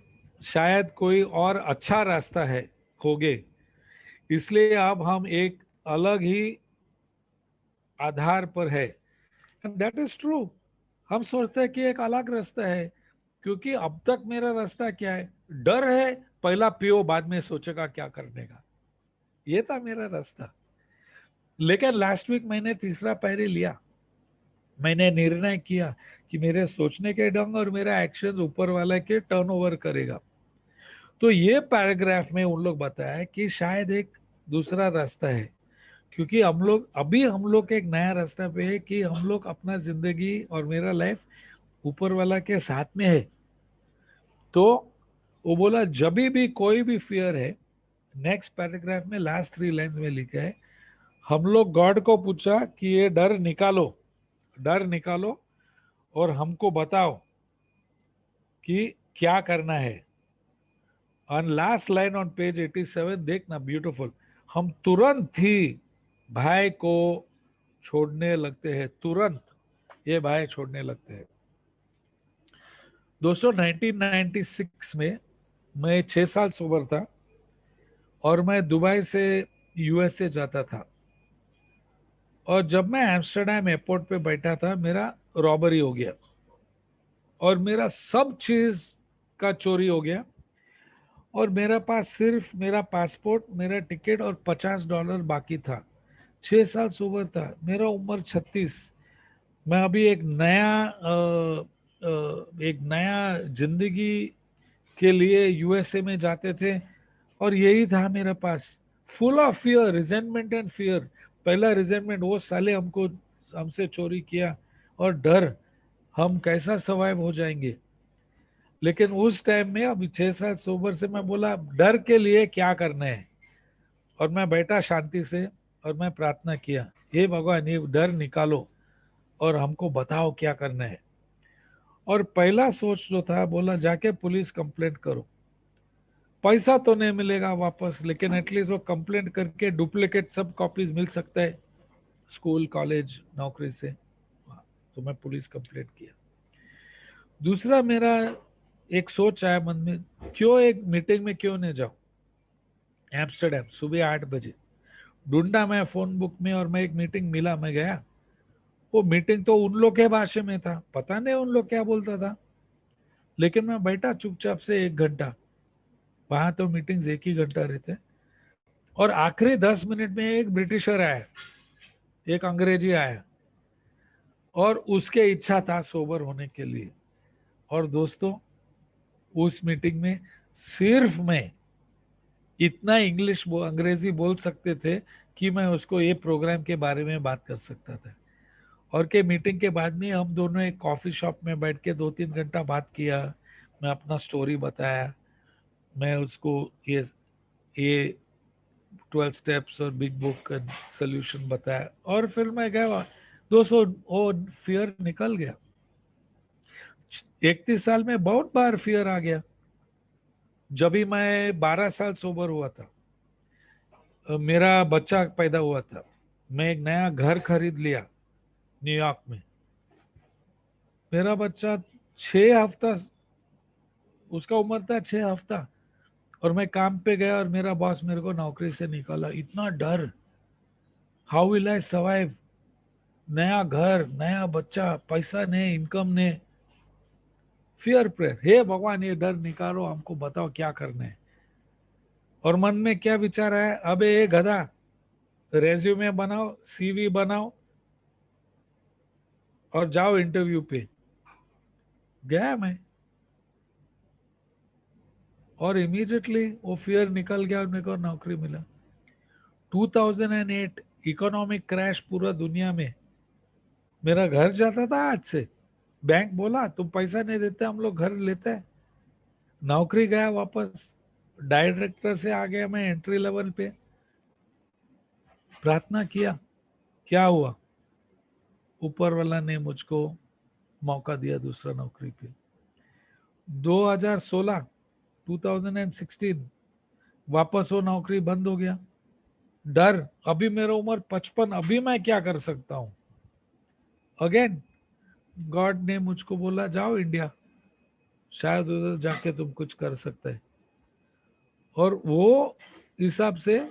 शायद कोई और अच्छा रास्ता है, होगे, इसलिए अब हम एक अलग ही आधार पर है. And that is true. हम सोचते हैं कि एक अलग रास्ता है, क्योंकि अब तक मेरा रास्ता क्या है? डर है, पहला पियो बाद में सोचेगा क्या करने का. ये था मेरा रास्ता. लेकिन लास्ट वीक मैंने तीसरा पैरी लिया. मैंने निर्णय किया कि मेरे सोचने के ढंग और मेरा एक्शंस ऊपर वाला के टर्नओवर करेगा. तो ये पैराग्राफ में उन लोग बताया कि शायद एक दूसरा रास्ता है, क्योंकि हम लोग एक नया रास्ता पे है कि हम लोग अपना जिंदगी और मेरा लाइफ ऊपर वाला के साथ में है। तो वो बोला जब भी कोई भी फियर है, नेक्स्ट पैराग्राफ में लास्ट 3 लाइन्स में लिखा है, हम लोग गॉड को पूछा कि ये डर निकालो, डर निकालो और हमको बताओ कि क्या करना है। On last line on page 87 देखना, ब्यूटीफुल। हम तुरंत ही भाई को छोड़ने लगते हैं, तुरंत ये भाई छोड़ने लगते हैं। दोस्तों 1996 में मैं 6 साल सोबर था और मैं दुबई से यूएसए जाता था। और जब मैं एम्स्टर्डम एयरपोर्ट पे बैठा था, मेरा रॉबरी हो गया और मेरा सब चीज का चोरी हो गया। और मेरे पास सिर्फ मेरा पासपोर्ट, मेरा टिकट और $50 बाकी था। 6 साल सोबर था, मेरा उम्र 36। मैं अभी एक नया जिंदगी के लिए यूएसए में जाते थे और यही था मेरे पास। Full of fear, resentment and fear. पहला रिजेंटमेंट, वो साले हमसे चोरी किया, और डर हम कैसा सर्वाइव हो जाएंगे। लेकिन उस टाइम में, अभी 6 साल सोबर से, मैं बोला डर के लिए क्या करना है। और मैं बैठा शांति से और मैं प्रार्थना किया, हे भगवान ये डर निकालो और हमको बताओ क्या करना है। और पहला सोच जो था, बोला जाके पुलिस कंप्लेंट करो। पैसा तो नहीं मिलेगा वापस, लेकिन एटलीस्ट वो कंप्लेंट करके डुप्लीकेट सब कॉपीज मिल सकता है स्कूल कॉलेज नौकरी से। हाँ, तो मैं पुलिस कंप्लेंट किया। दूसरा मेरा एक सोच आया मन में, क्यों एक मीटिंग में क्यों नहीं जाऊं एम्स्टर्डम सुबह 8 बजे। ढूंढा मैं फोन बुक में और मैं एक मीटिंग मिला, मैं गया। वो मीटिंग तो उन लोग के भाषा में था, पता नहीं उन लोग क्या बोलता था। लेकिन मैं बैठा चुपचाप से 1 घंटा। वहां तो मीटिंग्स 1 ही घंटा रहते। और आखिरी 10 मिनट में एक ब्रिटिशर आया, एक अंग्रेजी आया, और उसके इच्छा था सोबर होने के लिए। और दोस्तों उस मीटिंग में सिर्फ मैं इतना इंग्लिश अंग्रेजी बोल सकते थे कि मैं उसको ये प्रोग्राम के बारे में बात कर सकता था। और के मीटिंग के बाद में हम दोनों एक कॉफी शॉप में बैठ के 2-3 घंटा बात किया। मैं अपना स्टोरी बताया, मैं उसको ये 12 स्टेप्स और बिग बुक का सोल्यूशन बताया, और फिर मैं गया। 200 वो फियर निकल गया। 31 साल में बहुत बार फियर आ गया। जब भी मैं 12 साल सोबर हुआ था, मेरा बच्चा पैदा हुआ था, मैं एक नया घर खरीद लिया न्यूयॉर्क में। मेरा बच्चा 6 हफ्ता, उसका उम्र था 6 हफ्ता, और मैं काम पे गया और मेरा बॉस मेरे को नौकरी से निकाला। इतना डर, हाउ विल आई सर्वाइव। नया घर, नया बच्चा, पैसा नहीं, इनकम नहीं। फियर प्रेयर, हे भगवान ये डर निकालो, हमको बताओ क्या करना है। और मन में क्या विचार है, अबे ये गधा, रेज्यूमे बनाओ, सीवी बनाओ और जाओ इंटरव्यू पे। गया मैं, और इमीडिएटली वो फियर निकल गया और मेरे को नौकरी मिला। 2008 इकोनॉमिक क्रैश पूरा दुनिया में। मेरा घर जाता था आज से। बैंक बोला तुम पैसा नहीं देते, हम लोग घर लेते हैं। नौकरी गया वापस, डायरेक्टर से आ गया मैं एंट्री लेवल पे। प्रार्थना किया, क्या हुआ, ऊपर वाला ने मुझको मौका दिया दूसरा नौकरी पे। 2016 2016 वापस वो नौकरी बंद हो गया। डर, अभी मेरा उम्र 55, अभी मैं क्या कर सकता हूं। अगेन गॉड ने मुझको बोला जाओ इंडिया, शायद उधर जाके तुम कुछ कर सकते हैं। और वो हिसाब से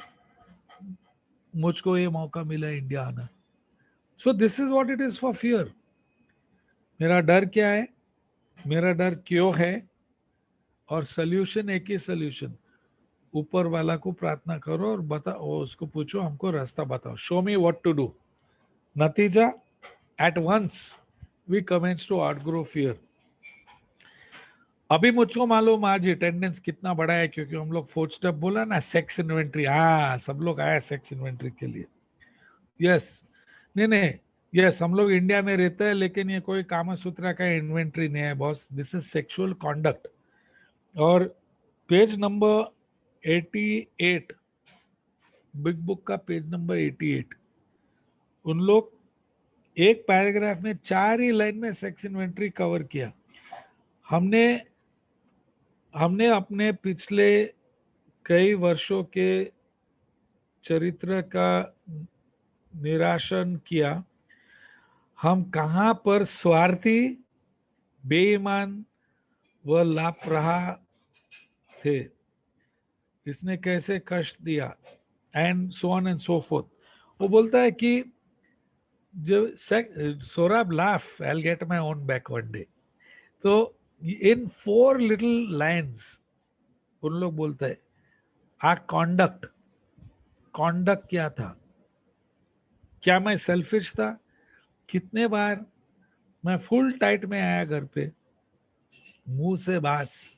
मुझको ये मौका मिला इंडिया आना। So this is what it is for fear. मेरा डर क्या है, मेरा डर क्यों है, और सोल्यूशन एक ही सोल्यूशन, ऊपर वाला को प्रार्थना करो और बताओ, उसको पूछो हमको रास्ता बताओ, show me what to do. नतीजा, at once we commence to outgrow fear. अभी मुझको मालूम आज अटेंडेंस कितना बड़ा है, क्योंकि हम लोग फोर्थ स्टेप बोला ना, सेक्स इन्वेंट्री। हाँ, सब लोग आए सेक्स इन्वेंट्री के लिए। यस, नहीं नहीं, यस, हम लोग इंडिया में रहते हैं, लेकिन ये कोई कामसूत्रा का इन्वेंटरी नहीं है boss, this is sexual conduct. और पेज नंबर 88, बिग बुक का पेज नंबर 88, उन लोग एक पैराग्राफ में 4 ही लाइन में सेक्स इन्वेंटरी कवर किया। हमने हमने अपने पिछले कई वर्षों के चरित्र का निराशन किया। हम कहां पर स्वार्थी, बेईमान व लापरवाह थे, इसने कैसे कष्ट दिया, and so on and so fourth. वो बोलता है कि जो Sorab laugh, I will get my own back one day. तो इन 4 लिटिल लाइन्स उन लोग बोलते हैं आ कॉन्डक्ट, कॉन्डक्ट क्या था, क्या मैं सेल्फिश था, कितने बार मैं फुल टाइट में आया घर पे, मुंह से बास,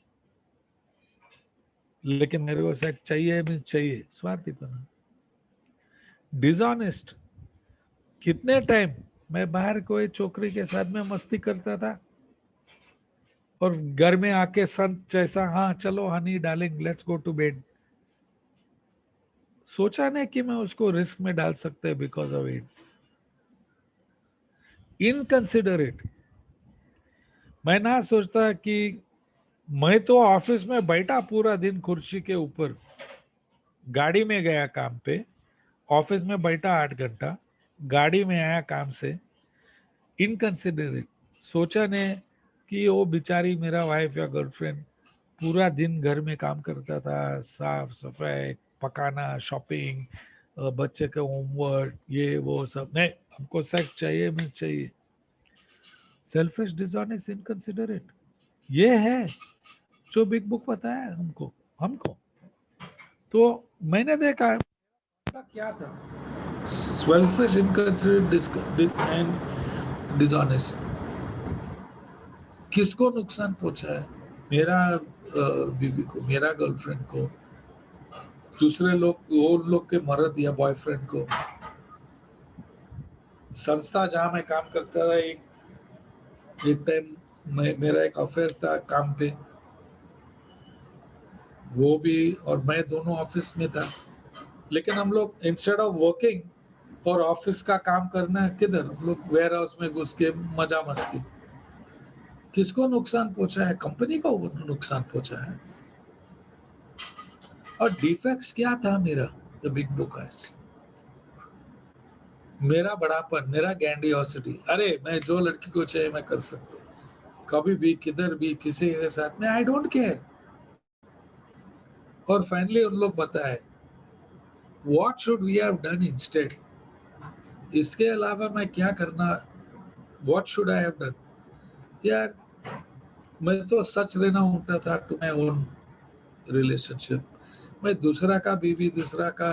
लेकिन मेरे को सेक्स चाहिए, भी चाहिए, स्वार्थीपना। डिसऑनेस्ट, कितने टाइम मैं बाहर कोई छोकरी के साथ में मस्ती करता था और घर में आके संत जैसा, हाँ चलो honey darling let's go to bed, सोचा नहीं कि मैं उसको रिस्क में डाल सकते हैं बिकॉज ऑफ एड्स। इनकंसिडरेट। मैं ना सोचता कि मैं तो ऑफिस में बैठा पूरा दिन कुर्सी के ऊपर, गाड़ी में गया काम पे, ऑफिस में बैठा 8 घंटा, गाड़ी में आया काम से। इनकंसिडरेट, सोचा ने कि वो बेचारी मेरा वाइफ या गर्लफ्रेंड पूरा दिन घर में काम करता था, साफ सफाई, पकाना, शॉपिंग, बच्चे का होमवर्क, ये वो सब नहीं, हमको सेक्स चाहिए, मैं चाहिए। सेल्फिश, डिसऑनेस्ट, इनकंसिडरेट, ये है जो बिग बुक बताया है हमको हमको तो मैंने देखा क्या था, सेल्फिश, इनकंसिडरेट एंड डिसऑनेस्ट। किसको नुकसान पहुंचा है? मेरा बीवी को, मेरा गर्लफ्रेंड को, दूसरे लोग, वो लोग के मर्द या बॉयफ्रेंड को। संस्था जहां मैं काम करता था, एक टाइम मेरा एक अफेयर था काम पे, वो भी और मैं दोनों ऑफिस में था, लेकिन हम लोग इंस्टेड ऑफ वर्किंग और ऑफिस का काम करना, किधर हम लोग वेयर हाउस में घुस के मजा मस्ती। किसको नुकसान पहुंचा है? कंपनी को नुकसान पहुंचा है। और डिफेक्ट्स क्या था मेरा? द बिग बुक हैज, मेरा बड़ापन, मेरा गैंडियोसिटी, अरे मैं जो लड़की को चाहिए मैं कर सकता हूँ, कभी भी किधर भी किसी के साथ में, आई डोंट केयर। और फाइनली उन लोग बताए what should we have done instead, इसके अलावा मैं क्या करना, what should I have done. यार मैं तो सच रहना होता था टू माय ओन रिलेशनशिप। मैं दूसरा का बीवी, दूसरा का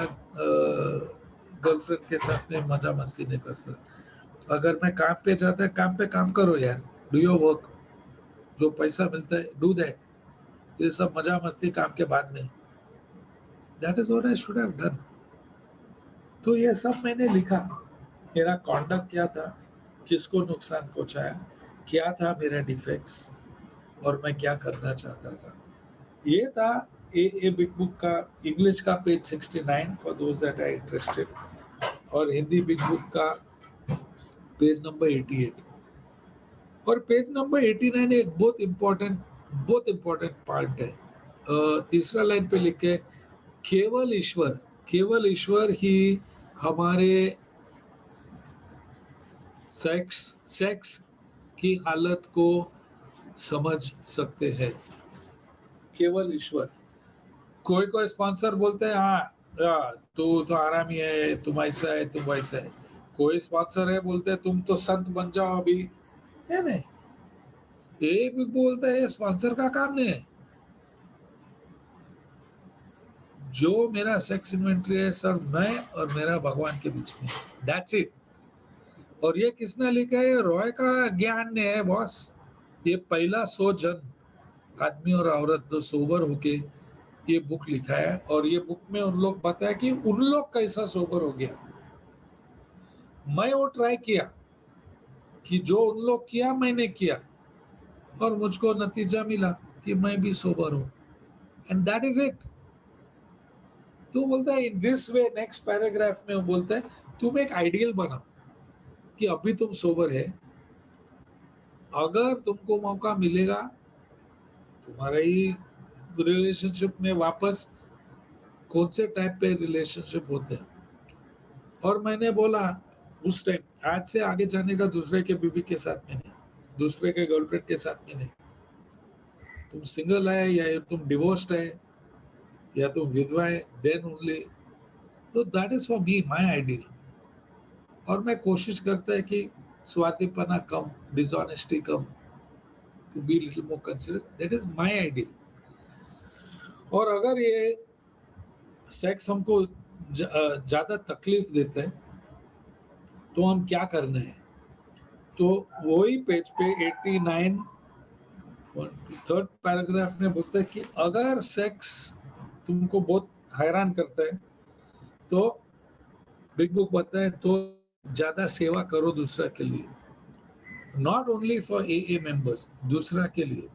गर्लफ्रेंड के साथ में मजा मस्ती नहीं कर सकता। अगर मैं काम पे जाता है, काम पे काम करो यार, डू योर वर्क, जो पैसा मिलता है डू दैट। ये सब मजा मस्ती काम के बाद में, that is what I should have done. तो ये सब मैंने लिखा, मेरा कॉन्डक्ट क्या था, किसको नुकसान पहुंचाया, क्या था मेरा डिफेक्ट्स, और मैं क्या करना चाहता था। ये था ए बिग बुक का इंग्लिश का page 69 for those that are interested, और हिंदी बिग बुक का पेज नंबर 88। और पेज नंबर 89 एक बहुत इंपॉर्टेंट पार्ट है। तीसरा लाइन पे लिखे, केवल ईश्वर, केवल ईश्वर ही हमारे सेक्स की हालत को समझ सकते हैं। केवल ईश्वर। कोई कोई स्पॉन्सर बोलते हैं हाँ तू तो आरामी है, तुम ऐसा है, तुम वैसा है। कोई स्पॉन्सर है बोलते हैं तुम तो संत बन जाओ अभी, है नहीं। ये भी बोलते हैं स्पॉन्सर का काम नहीं है। जो मेरा सेक्स इन्वेंटरी है सर, मैं और मेरा भगवान के बीच में, दैट्स इट। और ये किसने लिखा है? रॉय का ज्ञान ने है बॉस। ये पहला 100 जन आदमी और औरत जो सोबर होके ये बुक लिखा है, और ये बुक में उन लोग बताया कि उन लोग कैसा सोबर हो गया। मैं वो ट्राई किया, कि जो उन लोग किया मैंने किया और मुझको नतीजा मिला कि मैं भी सोबर हूं, एंड दैट इज इट। तो बोलता है in this way, next paragraph में वो बोलता है तुम एक आइडियल बनाओ कि अभी तुम सोबर है, अगर तुमको मौका मिलेगा तुम्हारा ही रिलेशनशिप में वापस कौन से टाइप पे रिलेशनशिप होते हैं। और मैंने बोला उस टाइम, आज से आगे जाने का दूसरे के बीवी के साथ में नहीं, दूसरे के गर्लफ्रेंड के साथ में नहीं। तुम सिंगल है या तुम डिवोर्स्ड है या तुम विधवा है, देन ओनली। तो that is for me my ideal. और मैं कोशिश करता है कि स्वार्थीपना कम, डिसऑनेस्टी कम, to be little more consider, that is my ideal. और अगर ये सेक्स हमको ज्यादा तकलीफ देता है तो हम क्या करना है। तो वही पेज पे 89 थर्ड पैराग्राफ में बोलता है कि अगर सेक्स तुमको बहुत हैरान करता है तो बिग बुक बताता है तो ज्यादा सेवा करो दूसरा के लिए, not only for a members, दूसरा के लिए।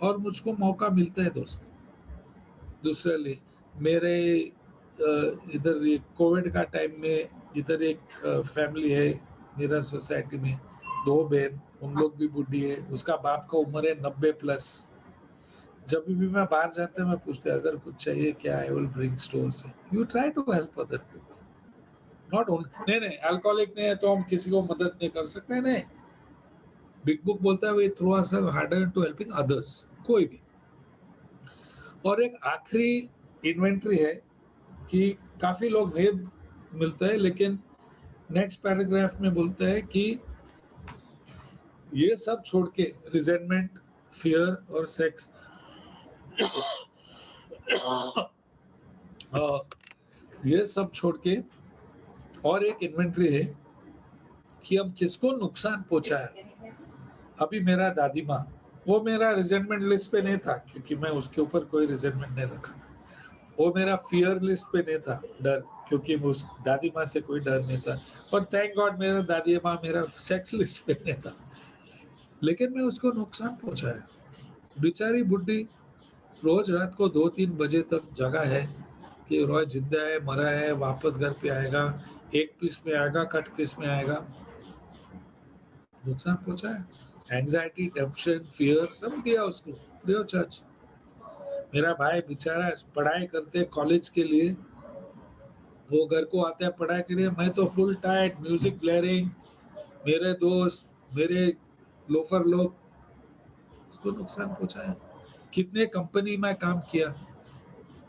और मुझको मौका मिलता है दोस्त दूसरे लिए। मेरे इधर ये कोविड का टाइम में इधर एक फैमिली है मेरा सोसाइटी में, दो बहन, उन लोग भी बुढ़ी है, उसका बाप का उम्र है 90+। जब भी मैं बाहर जाते हैं मैं पूछते अगर कुछ चाहिए क्या, आई विल ब्रिंग स्टोर से। You try to help other people, not only, नहीं अल्कोहलिक नहीं है तो हम किसी को मदद नहीं कर सकते, नहीं। बिग बुक बोलता है we throw ourself harder to helping others, कोई भी। और एक आखिरी इन्वेंट्री है कि काफी लोग नहीं मिलता है, लेकिन नेक्स्ट पैराग्राफ में बोलता है कि ये सब छोड़ के रिजेंटमेंट, फियर और सेक्स, ये सब छोड़ के और एक इन्वेंट्री है कि हम किसको नुकसान पहुंचाया। अभी मेरा दादी माँ, वो मेरा रिजेंटमेंट लिस्ट पे नहीं था क्योंकि मैं उसके ऊपर कोई रिजेंटमेंट नहीं रखा। वो मेरा फियर लिस्ट पे नहीं था, डर, क्योंकि उस दादी माँ से कोई डर नहीं था। और थैंक गॉड मेरा दादी माँ मेरा सेक्स लिस्ट पे नहीं था, लेकिन मैं उसको नुकसान पहुंचाया। बेचारी बुढ़ी रोज रात को 2-3 बजे तक जगा है कि रॉय जिंदा है मरा है, वापस घर पे आएगा, एक पीस में आएगा, कट पीस में आएगा। नुकसान पहुंचाया, एंजाइटी, टेंशन, फियर सब दिया उसको फ्री ऑफ चार्ज। मेरा भाई बेचारा पढ़ाई करते कॉलेज के लिए, वो घर को आता है पढ़ाई के लिए, मैं तो फुल टाइट म्यूजिक ब्लेयरिंग, मेरे दोस्त, मेरे लोफर लोग, उसको नुकसान पहुंचाया। कितने कंपनी में काम किया,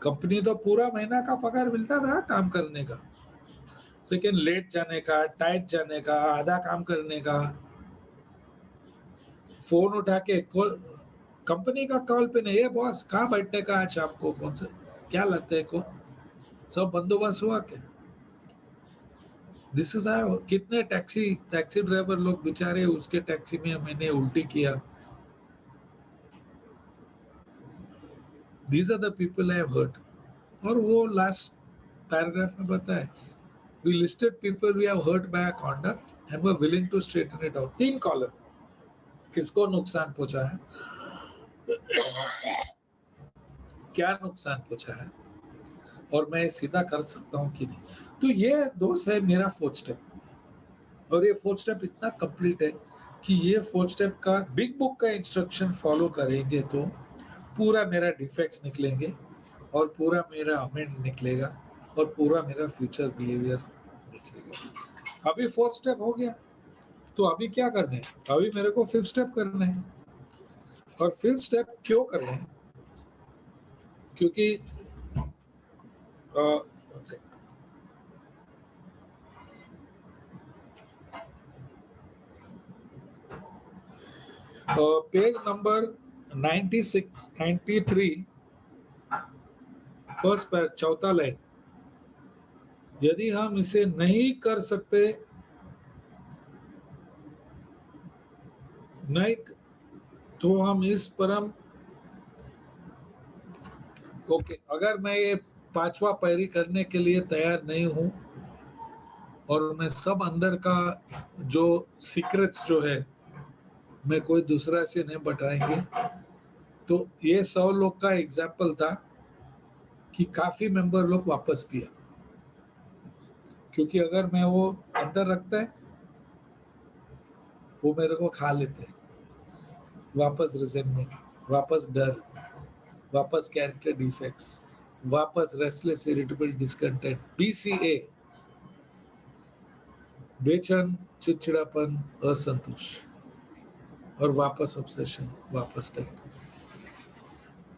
कंपनी तो पूरा महीना का पगार मिलता था काम करने का, लेकिन लेट जाने का, टाइट जाने का, आधा काम करने का, फोन उठा के कंपनी का कॉल पे नहीं है बॉस कहाँ बैठने का आज आपको, कौन सा क्या लगता है को सब बंदोबस्त हुआ क्या। दिस इज कितने टैक्सी टैक्सी ड्राइवर लोग बेचारे उसके टैक्सी में मैंने उल्टी किया। These are the people I have hurt. और वो लास्ट पैराग्राफ में बताया we listed people we have hurt by our conduct and were willing to straighten it out. 3 column, किसको नुकसान पहुंचा है, क्या नुकसान पहुंचा है, और मैं सीधा कर सकता हूं कि नहीं। तो ये दोस्त है मेरा 4 स्टेप। और ये 4 स्टेप इतना कंप्लीट है कि ये 4 स्टेप का बिग बुक का इंस्ट्रक्शन फॉलो करेंगे तो पूरा मेरा डिफेक्ट्स निकलेंगे और पूरा मेरा अमेंड्स निकलेगा और पूरा मेरा फ्यूचर बिहेवियर निकलेगा। अभी 4 स्टेप हो गया, तो अभी क्या करना है, अभी मेरे को 5th स्टेप करना है। और 5th स्टेप क्यों करना है, क्योंकि पेज नंबर 96 93, फर्स्ट पैर, चौथा लाइन, यदि हम इसे नहीं कर सकते, नहीं, तो हम इस परम, ओके, अगर मैं ये 5वां पैरी करने के लिए तैयार नहीं हूं और मैं सब अंदर का जो सीक्रेट्स जो है मैं कोई दूसरा से नहीं बताएंगे। तो ये 100 लोग का एग्जाम्पल था कि काफी मेंबर लोग वापस किया, क्योंकि अगर मैं वो अंदर रखता है वो मेरे को खा लेते हैं। वापस रिजेंटमेंट, वापस डर, वापस कैरेक्टर डिफेक्ट्स, वापस रेस्टलेस इरिटेबल डिस्कंटेंट, बीसीए, बेचैन, चिड़चिड़ापन, असंतोष, और वापस ऑब्सेशन, वापस टाइम।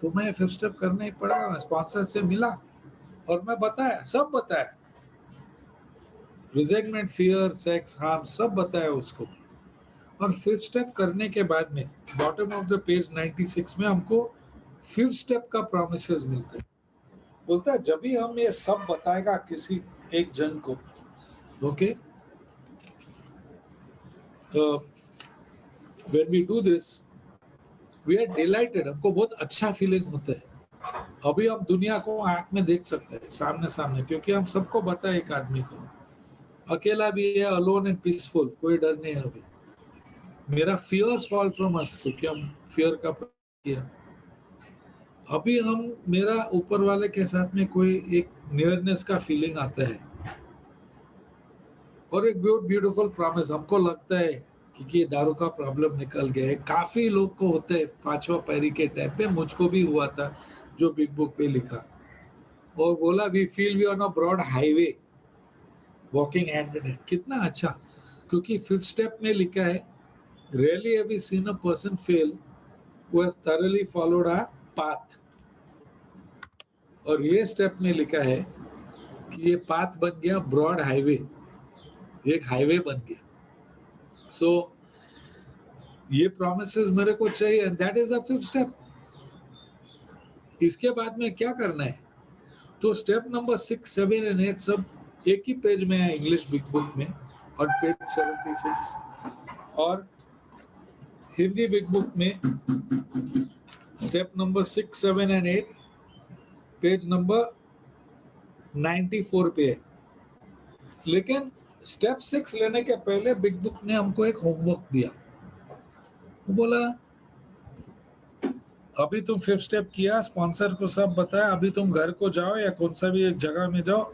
तो मैं 5 स्टेप करना ही पड़ा। स्पॉन्सर से मिला और मैं बताया, सब बताया, रिजेंटमेंट, फियर, सेक्स, हार्म, सब बताया उसको। और 5 स्टेप करने के बाद में बॉटम ऑफ द पेज 96 में हमको 5 स्टेप का प्रोमिसेस मिलते हैं। बोलता है जब भी हम ये सब बताएगा किसी एक जन को, okay, when we do this we are delighted, हमको बहुत अच्छा फीलिंग होता है। अभी हम दुनिया को आंख में देख सकते हैं, सामने सामने, क्योंकि हम सबको बताए एक आदमी को, अकेला भी है, अलोन एंड पीसफुल, कोई डर नहीं है अभी। मेरा फियर्स फॉल फ्रॉम अस, क्योंकि हम फियर का किया। अभी हम, मेरा ऊपर वाले के साथ में कोई एक नियरनेस का फीलिंग आता है, और एक ब्यूटीफुल प्रॉमिस। हमको लगता है कि ये दारू का प्रॉब्लम निकल गया है। काफी लोग को होता है 5वां पैरी के टाइम पे, मुझको भी हुआ था, जो बिग बुक पे लिखा और बोला we feel we on a broad highway walking hand in hand. कितना अच्छा, क्योंकि 5th स्टेप में लिखा है rarely have we seen a person fail who has thoroughly followed a path। और ये स्टेप में लिखा है कि ये पाथ बन गया ब्रॉड हाईवे, एक हाईवे बन गया। सो ये प्रोमिसेस मेरे को चाहिए, and that is the 5th step. इसके बाद में क्या करना है? तो स्टेप नंबर 6, 7 एंड 8 सब एक ही पेज में है इंग्लिश बिग बुक में, और पेज 76, और हिंदी बिग बुक में step number 6, 7 and 8 page number 94 पे है। लेकिन स्टेप 6 लेने के पहले बिग बुक ने हमको एक होमवर्क दिया। वो बोला अभी तुम 5th स्टेप किया, स्पॉन्सर को सब बताया, अभी तुम घर को जाओ या कौन सा भी एक जगह में जाओ,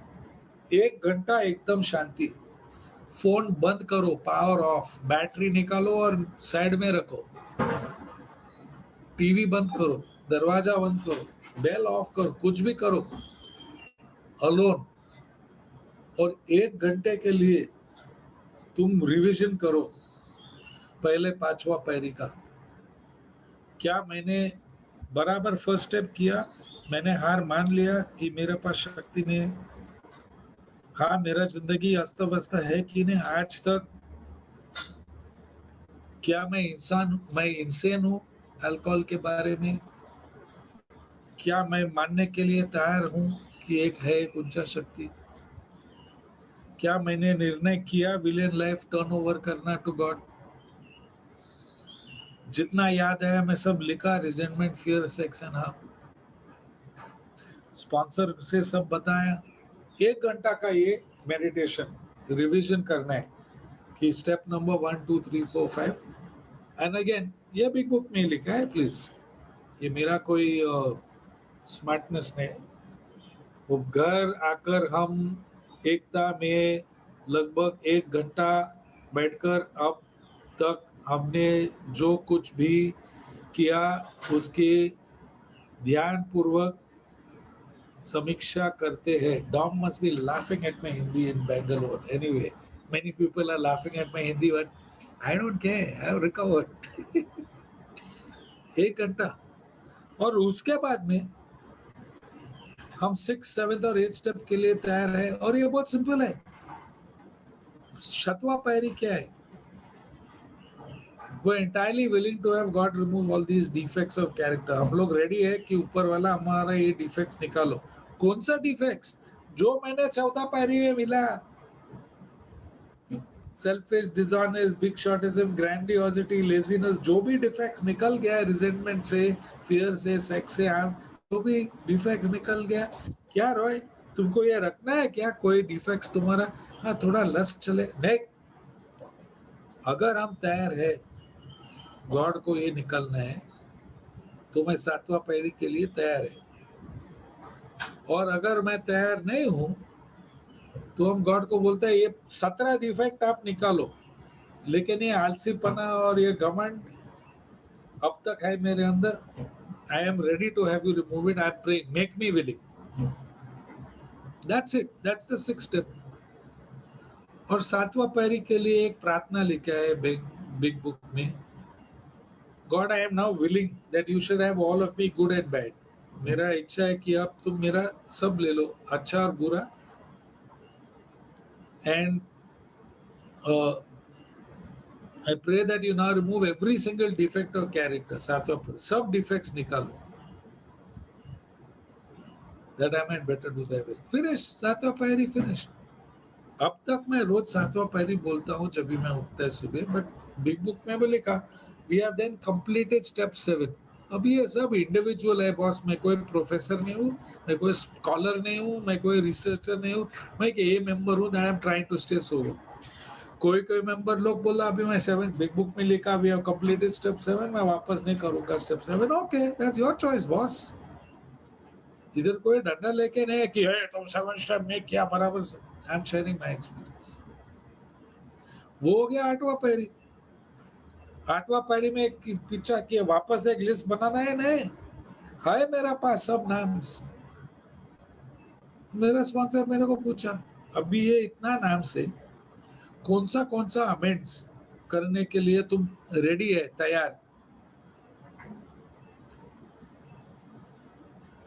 1 घंटा एकदम शांति, फोन बंद करो, पावर ऑफ, बैटरी निकालो और साइड में रखो, टीवी बंद करो, दरवाजा बंद करो, बेल ऑफ करो, कुछ भी करो, अलोन। और 1 घंटे के लिए तुम रिवीजन करो पहले 5वां पैरी का। क्या मैंने बराबर 1st स्टेप किया? मैंने हार मान लिया कि मेरे पास शक्ति नहीं है? हाँ, मेरा जिंदगी अस्त व्यस्त है कि नहीं आज तक? क्या मैं इंसान हूँ अल्कोहल के बारे में? क्या मैं मानने के लिए तैयार हूँ कि एक है एक ऊंचा शक्ति? क्या मैंने निर्णय किया विलियन लाइफ टर्न ओवर करना टू गॉड? जितना याद आया मैं सब लिखा, resentment, fear, sex and harm. Sponsor से सब बताया। 1 घंटा का ये मेडिटेशन रिवीजन करना है कि स्टेप नंबर 1, 2, 3, 4, 5 एंड अगेन ये बिग बुक में लिखा है, प्लीज, ये मेरा कोई स्मार्टनेस नहीं। वो घर आकर हम एकता में लगभग 1 घंटा बैठकर अब तक हमने जो कुछ भी किया उसकी ध्यान पूर्वक समीक्षा करते हैं। Dom must be laughing at my Hindi in Bangalore. Anyway, many people are laughing at my Hindi, but I don't care. I have recovered. 1 घंटा, और उसके बाद में हम 6, 7 और 8 स्टेप के लिए तैयार है। और ये बहुत सिंपल है। 7वां पैरी क्या है? वो entirely willing to have God remove all these defects of character। हम लोग रेडी है कि ऊपर वाला हमारा ये डिफेक्ट्स निकालो। कौन सा डिफेक्ट्स? जो मैंने 14 पैरी में मिला, selfish, dishonest, big shotism, grandiosity, laziness, जो भी डिफेक्ट्स निकल गया है रिजेंटमेंट से, फियर से, सेक्स से, जो भी डिफेक्ट्स निकल गया। क्या रॉय, तुमको ये रखना है क्या कोई डिफेक्ट्स तुम्हारा, हाँ थोड़ा लस्ट चले नहीं, अगर हम तैयार है गॉड को ये निकलना है तो मैं सातवां पहरी के लिए तैयार है, और अगर मैं तैयार नहीं हूं तो हम गॉड को बोलते हैं ये 17 डिफेक्ट आप निकालो, लेकिन ये आलसीपना और ये घमंड अब तक है मेरे अंदर, I am ready to have you remove it, I am praying make me willing, that's it, that's the six step. और सातवां पहरी के लिए एक प्रार्थना लिखा है बिग बिग बुक में, God I am now willing that you should have all of me good and bad, मेरा इच्छा है कि अब तुम मेरा सब ले लो, अच्छा और बुरा, and I pray that you now remove every single defect of character, सातवां पहरी, सब डिफेक्ट्स निकालो, that I might better do thy will. Finish, सातवां पहरी फिनिश। अब तक मैं रोज सातवां पहरी बोलता हूँ जब भी मैं उठता है सुबह, बट बिग बुक में भी लिखा we have then completed step 7। अभी ये सब इंडिविजुअल है बॉस, मैं कोई प्रोफेसर नहीं हूँ, मैं कोई स्कॉलर नहीं हूँ, मैं कोई रिसर्चर नहीं हूँ, मैं एक ए मेंबर हूँ that I am trying to stay sober. कोई कोई मेंबर लोग बोला अभी मैं 7 बिग बुक में लिखा वी हैव कंप्लीटेड स्टेप 7, मैं वापस नहीं करूंगा step 7, okay that's your choice boss. इधर कोई डंडा लेके नहीं कि है तुम 7 स्टेप में क्या बराबर से, I am sharing my experience. वो हो गया आठवां पहरी। आठवां पहरी में एक पीछा किया, वापस एक लिस्ट बनाना है, नहीं है मेरा पास सब नाम। मेरा स्पॉन्सर मेरे को पूछा अभी ये इतना नाम से कौन सा अमेंड्स करने के लिए तुम रेडी है, तैयार?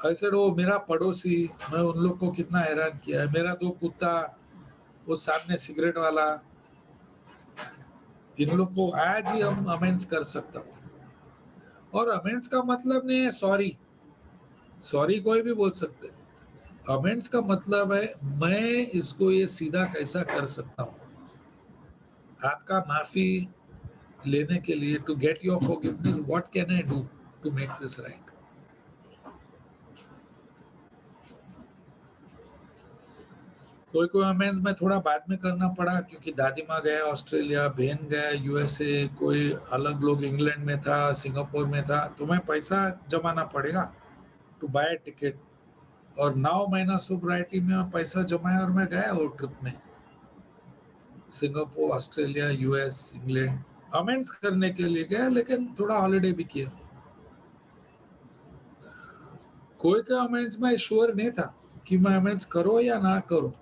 ऐसे वो मेरा पड़ोसी, मैं उन लोग को कितना हैरान किया है, मेरा 2 कुत्ता, वो सामने सिगरेट वाला, इन लोग को आज ही हम अमेंड्स कर सकता हूँ। और अमेंड्स का मतलब नहीं है सॉरी, सॉरी कोई भी बोल सकते हैं, अमेंड्स का मतलब है मैं इसको ये सीधा कैसा कर सकता हूँ, आपका माफी लेने के लिए, to get your forgiveness, what can I do to make this right. कोई कोई अमेंड्स में थोड़ा बाद में करना पड़ा क्योंकि दादी माँ गया ऑस्ट्रेलिया, बहन गया यूएसए, कोई अलग लोग इंग्लैंड में था, सिंगापुर में था, तो मैं पैसा जमाना पड़ेगा टू बाय टिकट, और 9 महीना सोब्राइटी में मैं पैसा जमाया और मैं गया वो ट्रिप में, Singapore, Australia, US, England, amends करने के लिए गया, लेकिन थोड़ा हॉलिडे भी किया। कोई का अमेंड्स में श्योर नहीं था कि मैं अमेंड्स करो या ना करो,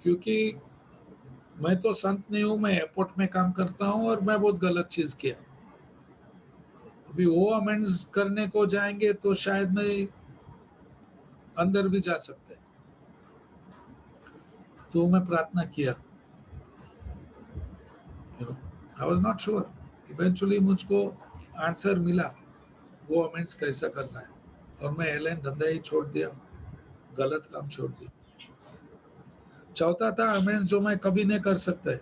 क्योंकि मैं तो संत नहीं हूं, मैं एयरपोर्ट में काम करता हूं और मैं बहुत गलत चीज किया। अभी वो अमेंड्स करने को जाएंगे तो शायद मैं अंदर भी जा सकते, तो मैं प्रार्थना किया, I was not sure, eventually मुझको आंसर मिला वो अमेंड्स कैसा करना है, और मैं एयरलाइन धंधा ही छोड़ दिया, गलत काम छोड़ दिया। चौथा था अमेंड्स जो मैं कभी नहीं कर सकता है,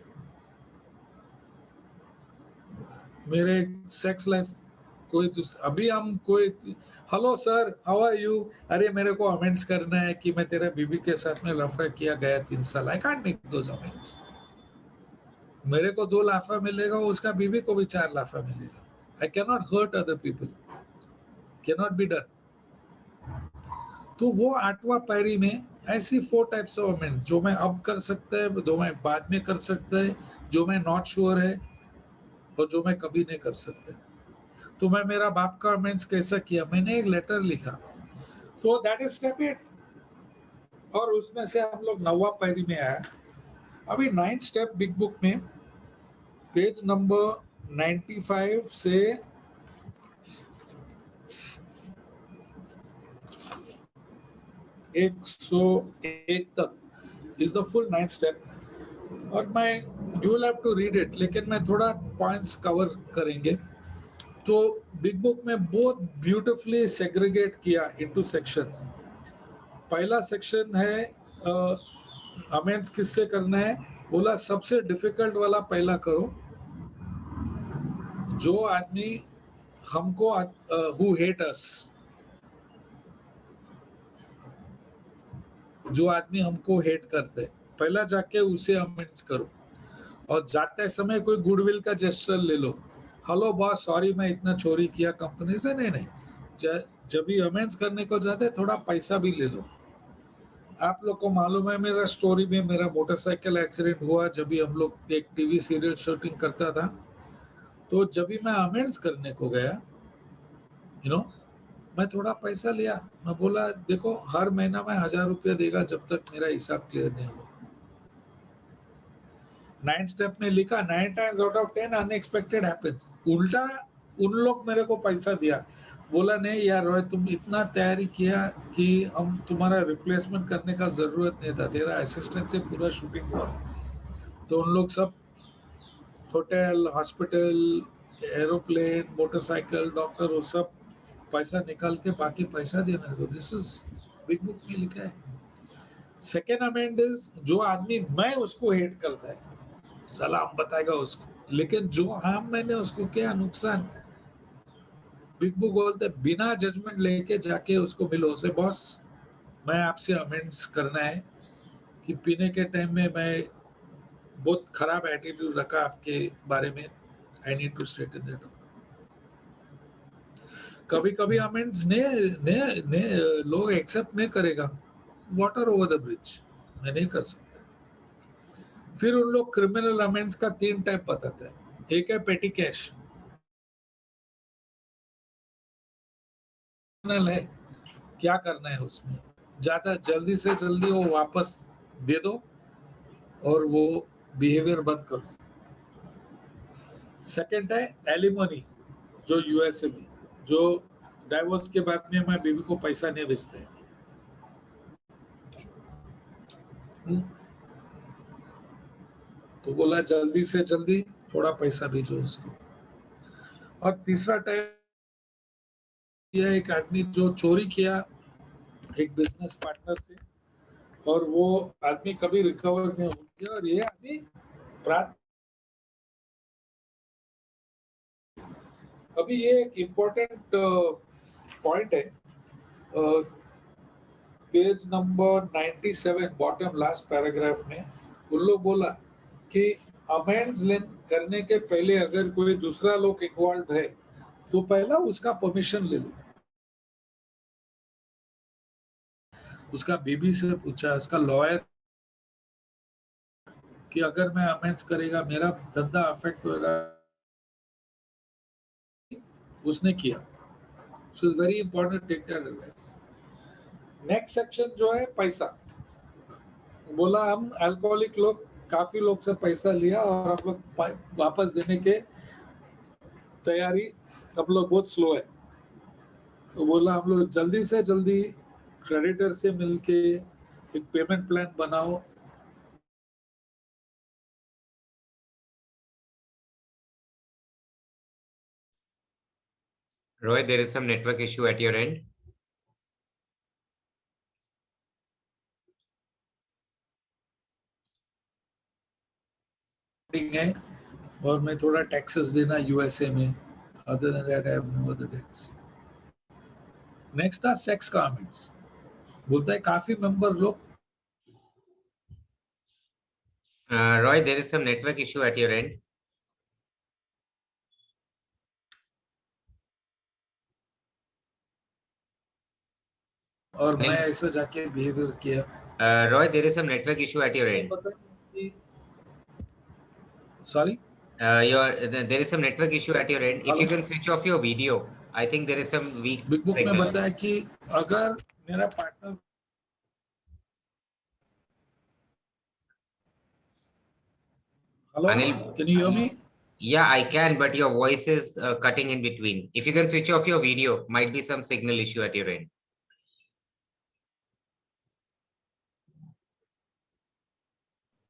मेरे सेक्स लाइफ, कोई अभी हम कोई hello sir how are you, अरे मेरे को अमेंड्स करना है कि मैं तेरे बीबी के साथ में लफड़ा किया गया 3 साल, I can't make those amends. मेरे को 2 लाफा मिलेगा, उसका बीबी को भी 4 लाफा मिलेगा, I can not hurt other people, can not be done. तो वो आठवां पायरी में ऐसी 4 टाइप्स ऑफ अमेंड्स जो मैं अब कर सकता है, जो मैं बाद में कर सकता है, जो मैं नॉट श्योर है, और जो मैं कभी नहीं कर सकता। तो मैं मेरा बाप का अमेंड्स कैसा किया, मैंने एक लेटर लिखा, तो दैट इज स्टेप 8, और उसमें से हम लोग 9वां पायरी में आया। अभी 9th स्टेप बिग बुक में पेज नंबर 95 से 101 तक is the full 9th step, और मैं you will have to read it, लेकिन मैं थोड़ा पॉइंट्स कवर करेंगे। तो बिग बुक में बहुत ब्यूटीफुली सेग्रीगेट किया इनटू सेक्शंस। पहला सेक्शन है अमेंड्स किससे करना है, बोला सबसे डिफिकल्ट वाला पहला करो, जो आदमी हमको हु हेट अस, जो आदमी हमको हेट करते, पहला जाके उसे अमेंड्स करो, और जाते समय कोई गुडविल का जेस्चर ले लो। हेलो बॉस, सॉरी मैं इतना चोरी किया कंपनी से। नहीं नहीं, जब भी अमेंड्स करने को जाते थोड़ा पैसा भी ले लो। आप लोग को मालूम है मेरा स्टोरी में, मेरा मोटरसाइकिल एक्सीडेंट हुआ जब भी हम लोग एक टीवी सीरियल शूटिंग करता था। तो जब भी मैं अमेंड्स करने को गया, मैं थोड़ा पैसा लिया। मैं बोला देखो हर महीना मैं 1,000 रुपया देगा जब तक मेरा हिसाब क्लियर नहीं हुआ। 9 स्टेप में लिखा 9 times out of 10 unexpected happens. उल्टा उन लोग मेरे को पैसा दिया, बोला नहीं यार रोहित, तुम इतना तैयारी किया कि हम तुम्हारा रिप्लेसमेंट करने का जरूरत नहीं था, तेरा असिस्टेंट से पूरा शूटिंग हुआ। तो उन लोग सब hotel, hospital, aeroplane, motorcycle, doctor, वो सब पैसा निकाल के बाकी पैसा दिया मेरे को। दिस इज बिग बुक में लिखा है। सेकेंड अमेंड इज, जो आदमी मैं उसको हेट करता है, सलाम बताएगा उसको, लेकिन जो हम मैंने उसको क्या नुकसान, बिग बुक बोलते बिना जजमेंट लेके जाके उसको मिलो, उसे बॉस मैं आपसे अमेंड्स करना है कि पीने के टाइम में मैं बहुत खराब एटीट्यूड रखा आपके बारे में, I need to straighten that. कभी कभी अमेंड्स ने, ने, ने लोग एक्सेप्ट नहीं करेगा, वाटर ओवर द ब्रिज, मैं नहीं कर सकता। फिर उन लोग क्रिमिनल अमेंड्स का 3 टाइप बताते हैं। एक है पेटी कैश, है क्या करना है उसमें, ज्यादा जल्दी से जल्दी वो वापस दे दो और वो बिहेवियर बंद करो। सेकंड है एलिमनी, जो यूएसए में, जो डाइवोर्स के बाद में मैं बीवी को पैसा नहीं भेजते हैं। तो बोला जल्दी से जल्दी थोड़ा पैसा भेजो उसको। और तीसरा टाइप यह, एक आदमी जो चोरी किया एक बिजनेस पार्टनर से, और वो आदमी कभी रिकवर नहीं हो गया, और ये आदमी प्राप्त। अभी ये एक इम्पोर्टेंट पॉइंट है, page number 97 bottom last paragraph में उन लोग बोला कि अमेंड्स करने के पहले अगर कोई दूसरा लोग इन्वॉल्व है तो पहला उसका परमिशन ले लो। उसका बीबी से पूछा, उसका लॉयर, कि अगर मैं अमेंड्स करेगा मेरा धंधा अफेक्ट होगा। उसने किया, so it's very important, take that advice. Next section जो है पैसा, बोला हम अल्कोहलिक लोग काफी लोग से पैसा लिया और हम लोग वापस देने के तैयारी, हम लोग बहुत स्लो है। तो बोला हम लोग जल्दी से जल्दी क्रेडिटर से मिलके एक पेमेंट प्लान बनाओ। Rohit, there is some network issue at your end. है और मैं थोड़ा टैक्सेस देना यूएसए में, other than that I have no other debts. Next था सेक्स गारमेंट्स, बोलता है काफी मेंबर लोग। Rohit, there is some network issue at your end. और मैं ऐसा जाके बिहेवियर किया। Rohit, there is some network issue at your end. Sorry, There is some network issue at your end. If you hello, can switch off your video, I think there is some weak big book में signal. बताया कि अगर मेरा partner, hello, Anil, can you hear me? yeah, I can, but your voice is cutting in between. If you can switch off your video, might be some signal issue at your end.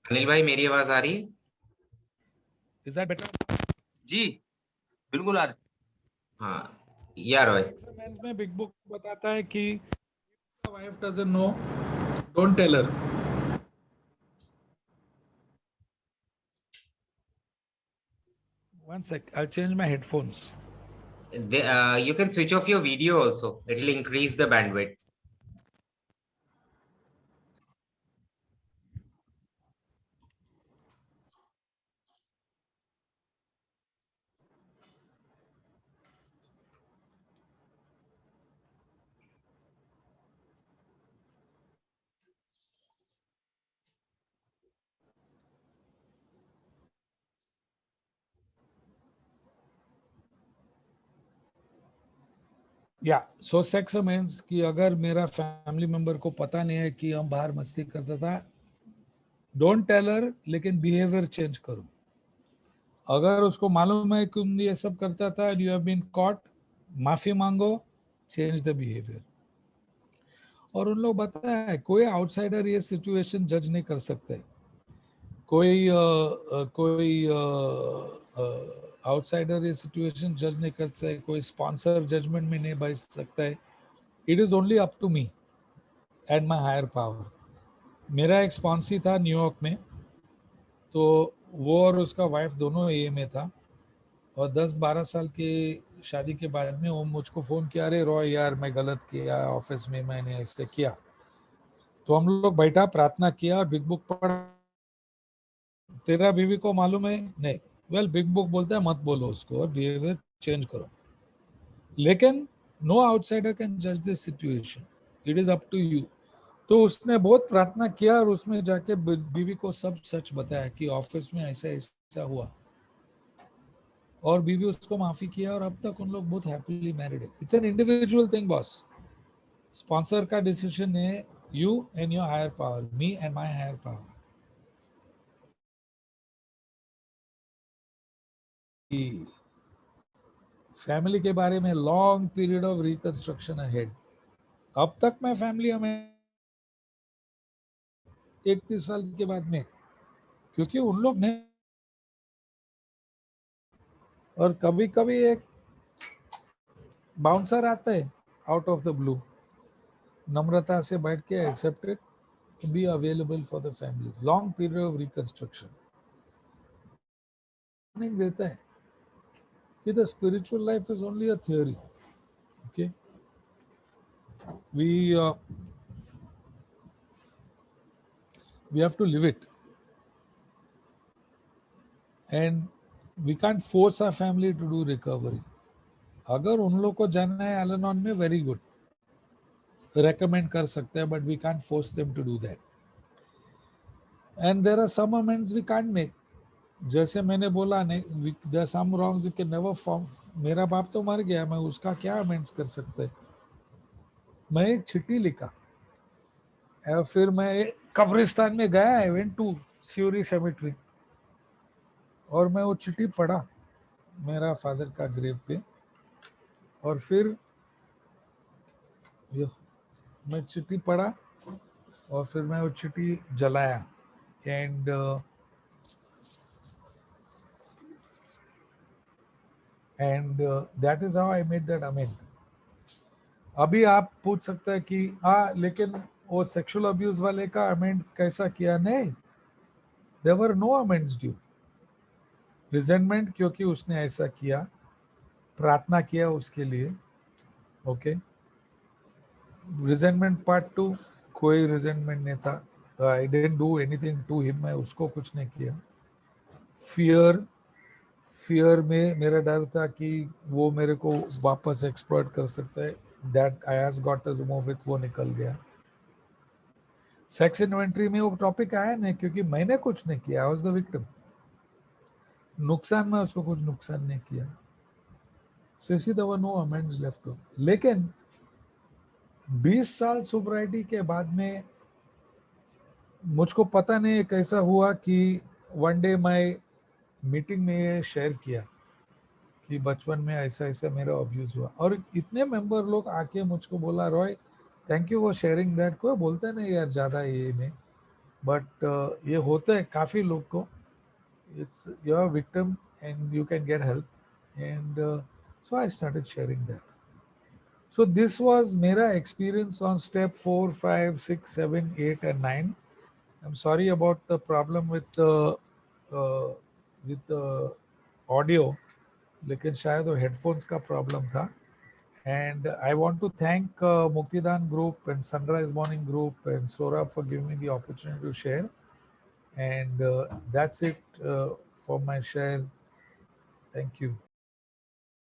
Anil भाई, मेरी आवाज आ रही है? Is that better? जी बिल्कुल आ रहा। हाँ, या रोहित। में बिग बुक बताता है कि wife doesn't know, don't tell her. One sec, I'll change my headphones. You can switch off your video also. It will increase the bandwidth. या सो सेक्स मीन्स कि अगर मेरा फैमिली मेंबर को पता नहीं है कि हम बाहर मस्ती करता था, डोंट टेल हर, लेकिन बिहेवियर चेंज करो। अगर उसको मालूम है कि तुम ये सब करता था, यू हैव बीन कॉट, माफी मांगो, चेंज द बिहेवियर। और उन लोग बताया है, कोई आउटसाइडर ये सिचुएशन जज नहीं कर सकते, कोई आउटसाइडर ये सिचुएशन जज नहीं कर सकते, कोई स्पॉन्सर जजमेंट में नहीं बैठ सकता है। It is only up to me and my higher power. मेरा एक स्पॉन्सी था न्यूयॉर्क में, तो वो और उसका वाइफ दोनों ए में था, और 10-12 साल की शादी के बाद में वो मुझको फ़ोन किया, अरे रॉय यार मैं गलत किया, ऑफिस में मैंने ऐसे किया। तो हम लोग बैठा, प्रार्थना किया और बिग बुक पढ़ा। तेरा बीवी को मालूम है? नहीं। वेल, बिग बुक बोलता है मत बोलो उसको और बिहेवियर चेंज करो, लेकिन नो आउटसाइडर कैन जज this situation, it is up to you. तो उसने बहुत प्रार्थना किया और उसमें जाके बीवी को सब सच बताया कि ऑफिस में ऐसा ऐसा हुआ, और बीवी उसको माफी किया, और अब तक उन लोग बहुत हैप्पीली मैरिड है। It's an individual thing boss. Sponsor का डिसीजन है you and your higher power, me and my higher power. Family के बारे में long period of reconstruction ahead. अब तक मैं फैमिली हमें 31 साल के बाद में, क्योंकि उन लोग ने, और कभी कभी एक बाउंसर आता है आउट ऑफ द ब्लू, नम्रता से बैठ के accepted, to be available for the family. Long period of reconstruction. Warning देता है कि the spiritual life is only a theory. Okay, we have to live it, and we can't force our family to do recovery. अगर उन लोग को जानना है अल-अनोन में, वेरी गुड, recommend कर सकते हैं, but we can't force them to do that. And there are some amends we can't make. जैसे मैंने बोला नहीं, there are some wrongs you can never form. मेरा बाप तो मर गया, मैं उसका क्या अमेंड्स कर सकते? मैं एक चिट्ठी लिखा, और फिर मैं कब्रिस्तान में गया, आई वेंट टू स्यूरी सेमेट्री, और मैं वो चिट्ठी पढ़ा मेरा फादर का ग्रेव पे, और फिर मैं चिट्ठी पढ़ा, और फिर मैं वो चिट्ठी जलाया, and that is how I made that amend. अभी आप पूछ सकते हैं कि लेकिन वो सेक्सुअल अब्यूज वाले का अमेंड कैसा किया? नहीं, there were no amends due. Resentment क्योंकि उसने ऐसा किया, प्रार्थना किया उसके लिए। ओके, रिजेंटमेंट पार्ट 2, कोई रिजेंटमेंट नहीं था, I didn't do anything to him, मैं उसको कुछ नहीं किया। फियर में मेरा डर था कि वो मेरे को वापस एक्सप्लॉइट कर सकता है, that I has got to remove it, वो निकल गया। सेक्स इन्वेंट्री में वो टॉपिक आया नहीं, क्योंकि मैंने कुछ नहीं किया, आई वाज द विक्टिम। नुकसान में उसको कुछ नुकसान नहीं किया, सो इसी there were no amends left. लेकिन 20 साल सोब्राइटी के बाद में मुझको पता नहीं कैसा हुआ कि वन डे मैं मीटिंग में शेयर किया कि बचपन में ऐसा ऐसा मेरा अब्यूज हुआ, और इतने मेंबर लोग आके मुझको बोला, Roy thank you for sharing that. कोई बोलता नहीं यार ज़्यादा ये में, बट ये होता है काफ़ी लोग को। It's you're a victim and you can get help, and so I started sharing that. So this was mera experience on step 4, 5, 6, 7, 8 and 9. I'm sorry about the problem with the audio, लेकिन शायद वो headphones का problem था। And I want to thank Muktidan Group and Sunrise Morning Group and Saurabh for giving me the opportunity to share. And that's it for my share. Thank you.